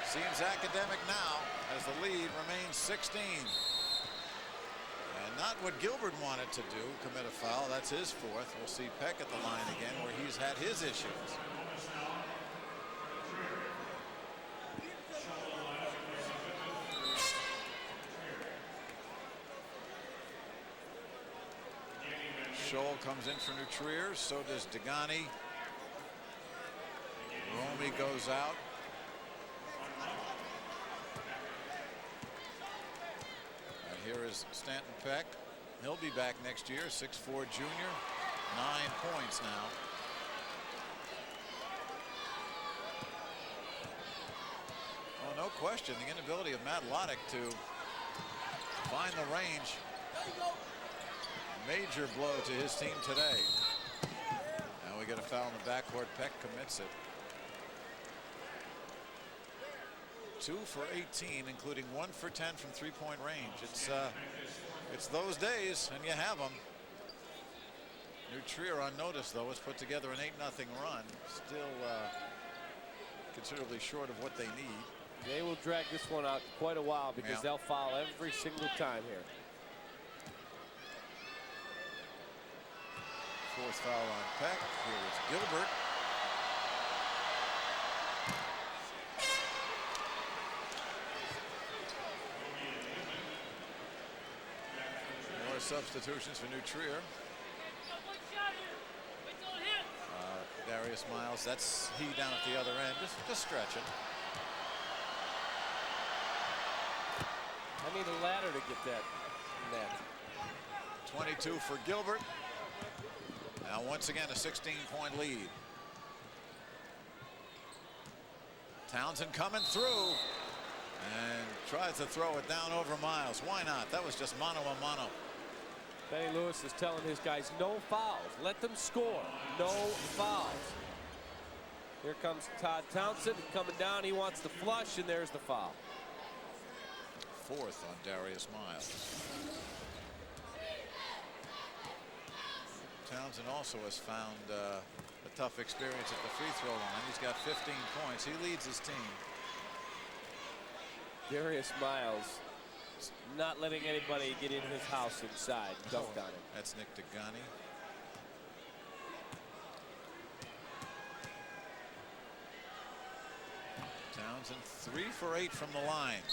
Seems academic now as the lead remains 16. And not what Gilbert wanted to do, commit a foul. That's his 4th. We'll see Peck at the line again where he's had his issues. Scholl comes in for New Trier. So does Degani. Romy goes out. is Stanton Peck. He'll be back next year, 6'4" junior, 9 points now. Oh, no question, the inability of Matt Loddick to find the range. Major blow to his team today. Now we get a foul in the backcourt. Peck commits it. 2 for 18, including 1 for 10 from three-point range. It's those days, and you have them. New Trier on notice, though, has put together an 8-0 run. Still considerably short of what they need. They will drag this one out quite a while because they'll foul every single time here. 4th foul on Peck. Here is Gilbert. More substitutions for New Trier. Darius Miles, that's he down at the other end, just stretching. I need a ladder to get that net. 22 for Gilbert. Now once again a 16-point lead. Townsend coming through and tries to throw it down over Miles. Why not? That was just mano a mano. Benny Lewis is telling his guys no fouls. Let them score. No fouls. Here comes Todd Townsend coming down. He wants the flush, and there's the foul. 4th on Darius Miles. Townsend also has found a tough experience at the free throw line. He's got 15 points. He leads his team. Darius Miles not letting anybody get in his house inside. Dunked on him. That's Nick Degani. Townsend 3 for 8 from the line,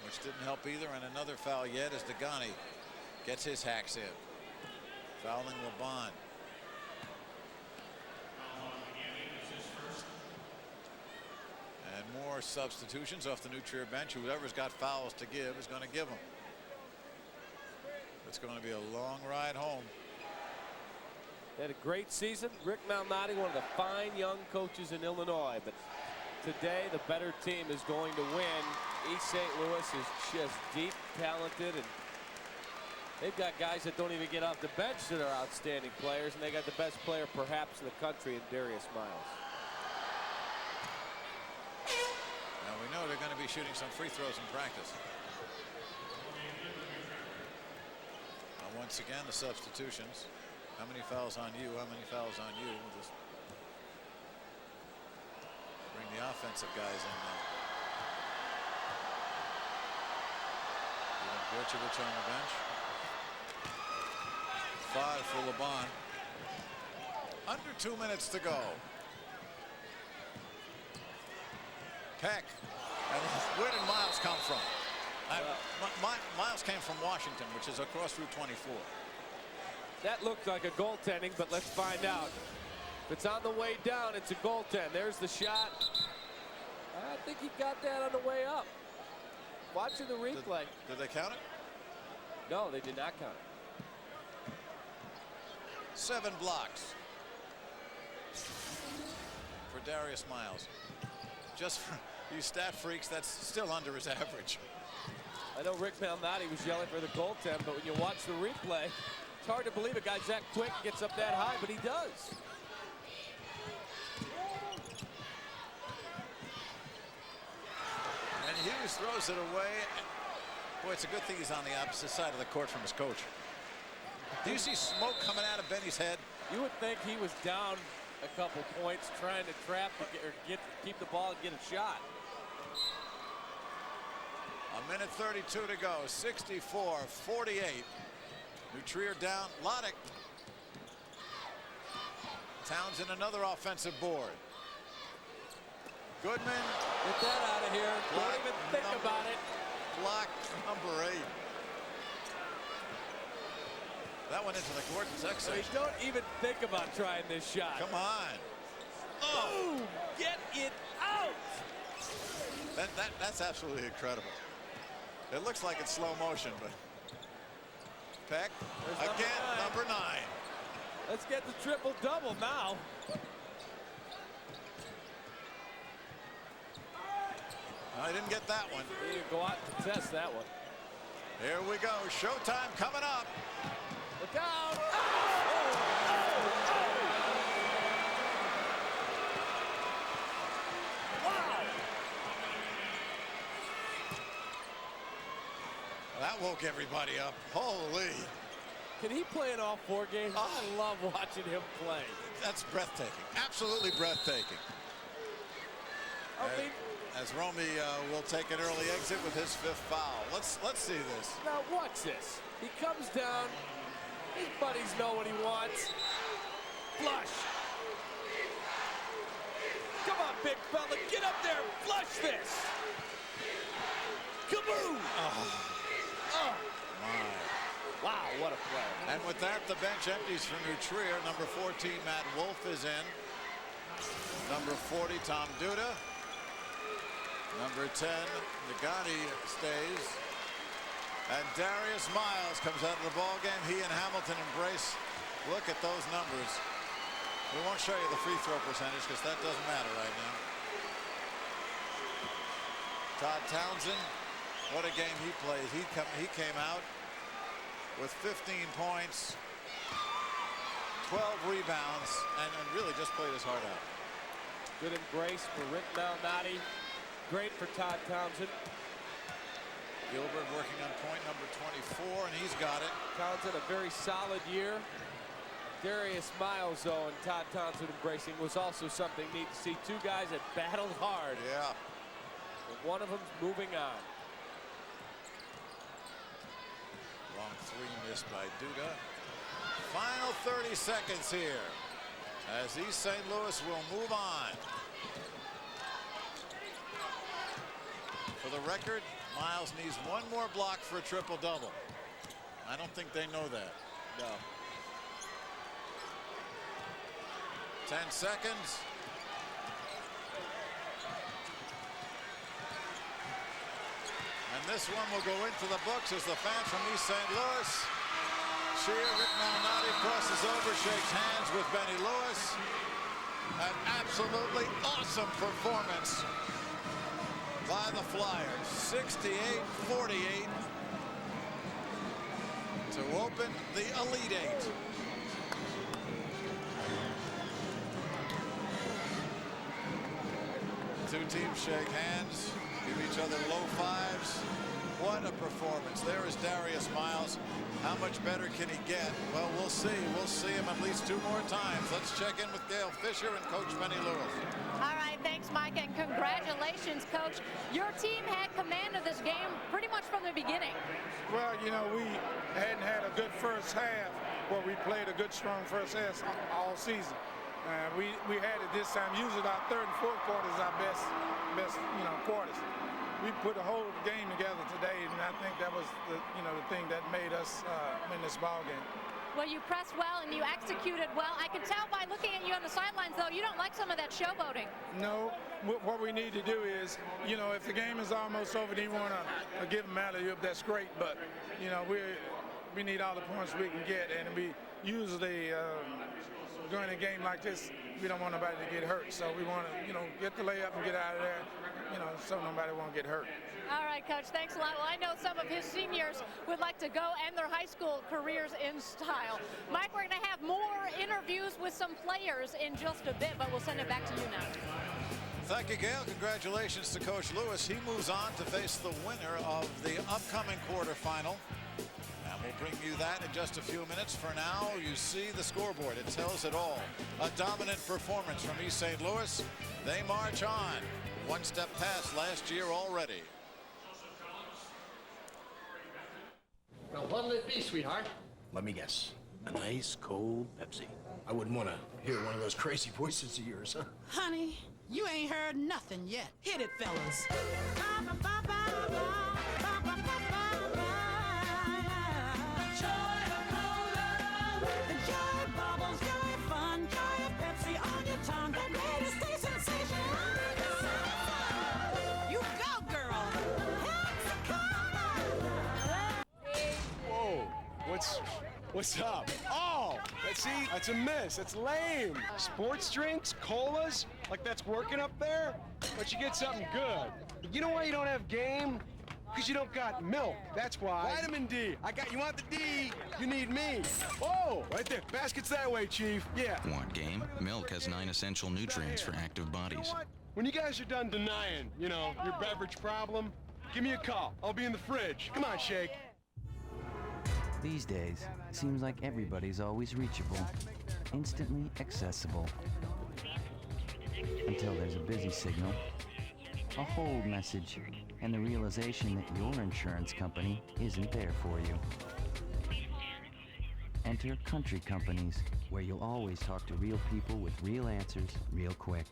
which didn't help either. And another foul yet as Degani gets his hacks in. Fouling LeBon. And more substitutions off the New Trier bench. Whoever's got fouls to give is going to give them. It's going to be a long ride home. They had a great season. Rick Malnati, one of the fine young coaches in Illinois, but today the better team is going to win. East St. Louis is just deep, talented, and they've got guys that don't even get off the bench that are outstanding players, and they got the best player perhaps in the country in Darius Miles. Now we know they're going to be shooting some free throws in practice. Now once again the substitutions. How many fouls on you? How many fouls on you? We'll just bring the offensive guys in now. Gorchevich on the bench. 5 for LeBon. Under 2 minutes to go. Peck. And where did Miles come from? Miles came from Washington, which is across Route 24. That looked like a goaltending, but let's find out. If it's on the way down, it's a goaltend. There's the shot. I think he got that on the way up. Watching the replay. Did they count it? No, they did not count it. 7 blocks for Darius Miles. Just for you stat freaks, that's still under his average. I know Rick Malnati was yelling for the goaltend, but when you watch the replay, it's hard to believe a guy that quick gets up that high, but he does. And Hughes throws it away. Boy, it's a good thing he's on the opposite side of the court from his coach. Do you see smoke coming out of Benny's head? You would think he was down a couple points trying to trap or keep the ball and get a shot. A minute 32 to go. 64-48. New Trier down. Loddick. Townsend another offensive board. Goodman. Get that out of here. Don't even think about it. Block number 8. That went into the Gordon's X section. Don't even think about trying this shot. Come on. Oh, get it out. That's absolutely incredible. It looks like it's slow motion, but Peck. Again, number 9. Let's get the triple-double now. I didn't get that one. You need to go out and test that one. Here we go. Showtime coming up. Look out. Wow. That woke everybody up. Holy. Can he play in all 4 games? I love watching him play. That's breathtaking. Absolutely breathtaking. As Romy will take an early exit with his 5th foul. Let's see this. Now watch this. He comes down. His buddies know what he wants. Flush. Come on, big fella. Get up there and flush this. Kaboom! Oh. My. Wow, what a play. And with that, the bench empties for New Trier. Number 14, Matt Wolf is in. Number 40, Tom Duda. Number 10, Nagani stays. And Darius Miles comes out of the ball game. He and Hamilton embrace. Look at those numbers. We won't show you the free throw percentage because that doesn't matter right now. Todd Townsend, what a game he played. He came out with 15 points, 12 rebounds, and really just played his heart out. Good embrace for Rick Malnati. Great for Todd Townsend. Gilbert working on point number 24, and he's got it. Townsend a very solid year. Darius Miles, though, and Todd Townsend embracing was also something neat to see. 2 guys that battled hard. Yeah. But one of them's moving on. Long 3 missed by Duda. Final 30 seconds here as East St. Louis will move on. For the record, Miles needs 1 more block for a triple-double. I don't think they know that. No. 10 seconds. And this one will go into the books as the fans from East St. Louis cheer. Rick Malnati crosses over, shakes hands with Benny Lewis. An absolutely awesome performance by the Flyers. 68-48 to open the Elite Eight. Two teams shake hands, give each other low fives. What a performance. There is Darius Miles. How much better can he get? Well, we'll see. We'll see him at least 2 more times. Let's check in with Gail Fisher and Coach Benny Lewis. All right, thanks, Mike, and congratulations, Coach. Your team had command of this game pretty much from the beginning. Well, you know, we hadn't had a good first half where we played a good, strong first half all season. We had it this time. Usually our 3rd and 4th quarter is our best quarters. We put a whole game together today, and I think that was the thing that made us win this ball game. Well, you pressed well and you executed well. I can tell by looking at you on the sidelines, though, you don't like some of that showboating. No, what we need to do is, if the game is almost over, and you want to give them alley-oop, that's great. But we need all the points we can get, and we usually during a game like this, we don't want nobody to get hurt. So we want to, get the layup and get out of there, so nobody won't get hurt. All right, Coach, thanks a lot. Well, I know some of his seniors would like to go end their high school careers in style. Mike, we're going to have more interviews with some players in just a bit, but we'll send it back to you now. Thank you, Gail. Congratulations to Coach Lewis. He moves on to face the winner of the upcoming quarterfinal. And we'll bring you that in just a few minutes. For now, you see the scoreboard. It tells it all. A dominant performance from East St. Louis. They march on. 1 step past last year already. Now, what'll it be, sweetheart? Let me guess. A nice, cold Pepsi. I wouldn't want to hear one of those crazy voices of yours, huh? Honey, you ain't heard nothing yet. Hit it, fellas. sports. What's up? Oh, let's see, that's a miss. That's lame. Sports drinks, colas, like that's working up there? But you get something good. You know why you don't have game? Because you don't got milk, that's why. Vitamin D. You want the D, you need me. Oh, right there. Basket's that way, Chief. Yeah. Want game? Milk has 9 essential nutrients for active bodies. When you guys are done denying, your beverage problem, give me a call. I'll be in the fridge. Come on, Shake. These days, it seems like everybody's always reachable, instantly accessible. Until there's a busy signal, a hold message, and the realization that your insurance company isn't there for you. Enter Country Companies, where you'll always talk to real people with real answers real quick.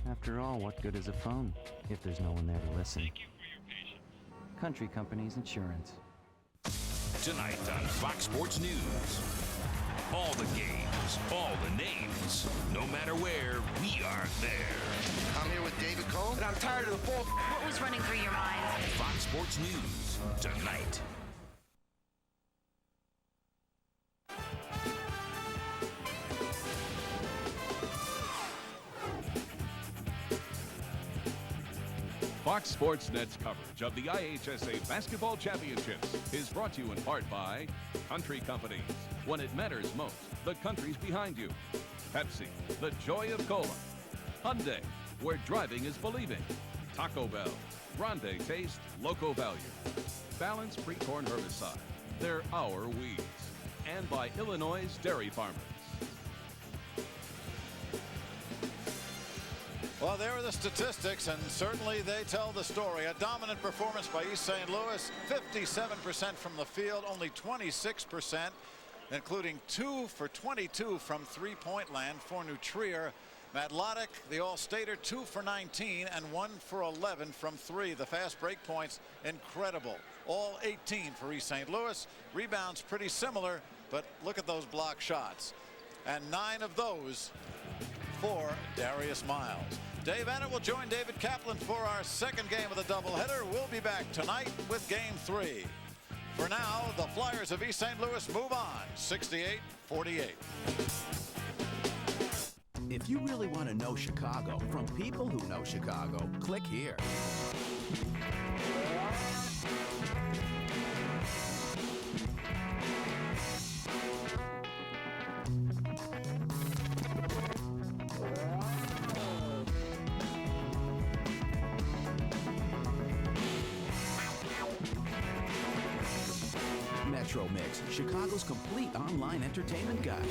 After all, what good is a phone if there's no one there to listen? Country Companies Insurance. Tonight on Fox Sports News. All the games, all the names. No matter where, we are there. I'm here with David Cole, and I'm tired of the bull. What was running through your mind? Fox Sports News tonight. Fox Sports Net's coverage of the IHSA Basketball Championships is brought to you in part by Country Companies. When it matters most, the country's behind you. Pepsi, the joy of cola. Hyundai, where driving is believing. Taco Bell, Grande Taste, Loco Value. Balance Pre-Corn Herbicide, they're our weeds. And by Illinois' Dairy Farmers. Well, there are the statistics, and certainly they tell the story. A dominant performance by East St. Louis, 57% from the field, only 26%, including 2 for 22 from three-point land for New Trier. Matt Loddick, the All-Stater, 2 for 19 and 1 for 11 from 3. The fast break points, incredible. All 18 for East St. Louis. Rebounds pretty similar, but look at those block shots. And 9 of those for Darius Miles. Dave Annett will join David Kaplan for our second game of the doubleheader. We'll be back tonight with Game 3. For now, the Flyers of East St. Louis move on, 68-48. If you really want to know Chicago from people who know Chicago, click here. Metro Mix, Chicago's complete online entertainment guide.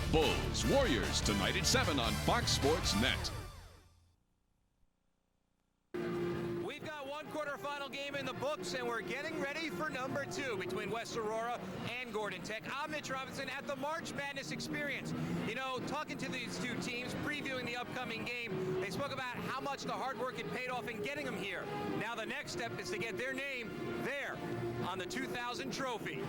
Bulls Warriors tonight at 7 on Fox Sports Net. We've got one quarterfinal game in the books, and we're getting ready for number 2 between West Aurora and Gordon Tech. I'm Mitch Robinson at the March Madness Experience. You know, talking to these two teams, previewing the upcoming game, they spoke about how much the hard work had paid off in getting them here. Now the next step is to get their name there on the 2000 trophy.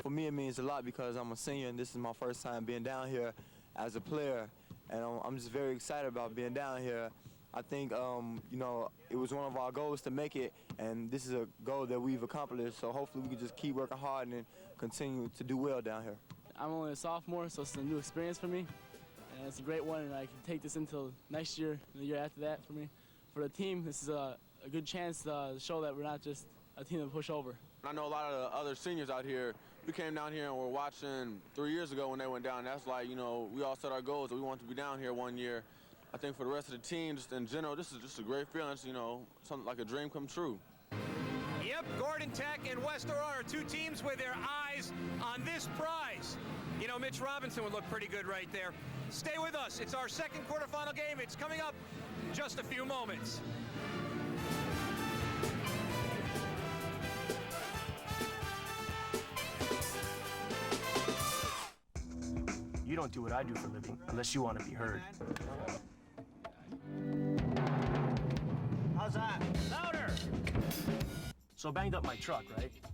For me, it means a lot because I'm a senior and this is my first time being down here as a player, and I'm just very excited about being down here. I think, you know, it was one of our goals to make it, and this is a goal that we've accomplished, so hopefully we can just keep working hard and continue to do well down here. I'm only a sophomore, so it's a new experience for me, and it's a great one, and I can take this until next year and the year after that for me. For the team, this is a good chance to show that we're not just a team to push over. I know a lot of the other seniors out here, we came down here and were watching 3 years ago when they went down. That's like, you know, we all set our goals that we want to be down here one year. I think for the rest of the team, just in general, this is just a great feeling. It's, you know, something like a dream come true. Yep, Gordon Tech and West Aurora are two teams with their eyes on this prize. You know, Mitch Robinson would look pretty good right there. Stay with us. It's our second quarterfinal game. It's coming up in just a few moments. You don't do what I do for a living unless you want to be heard. How's that? Louder! So banged up my truck, right?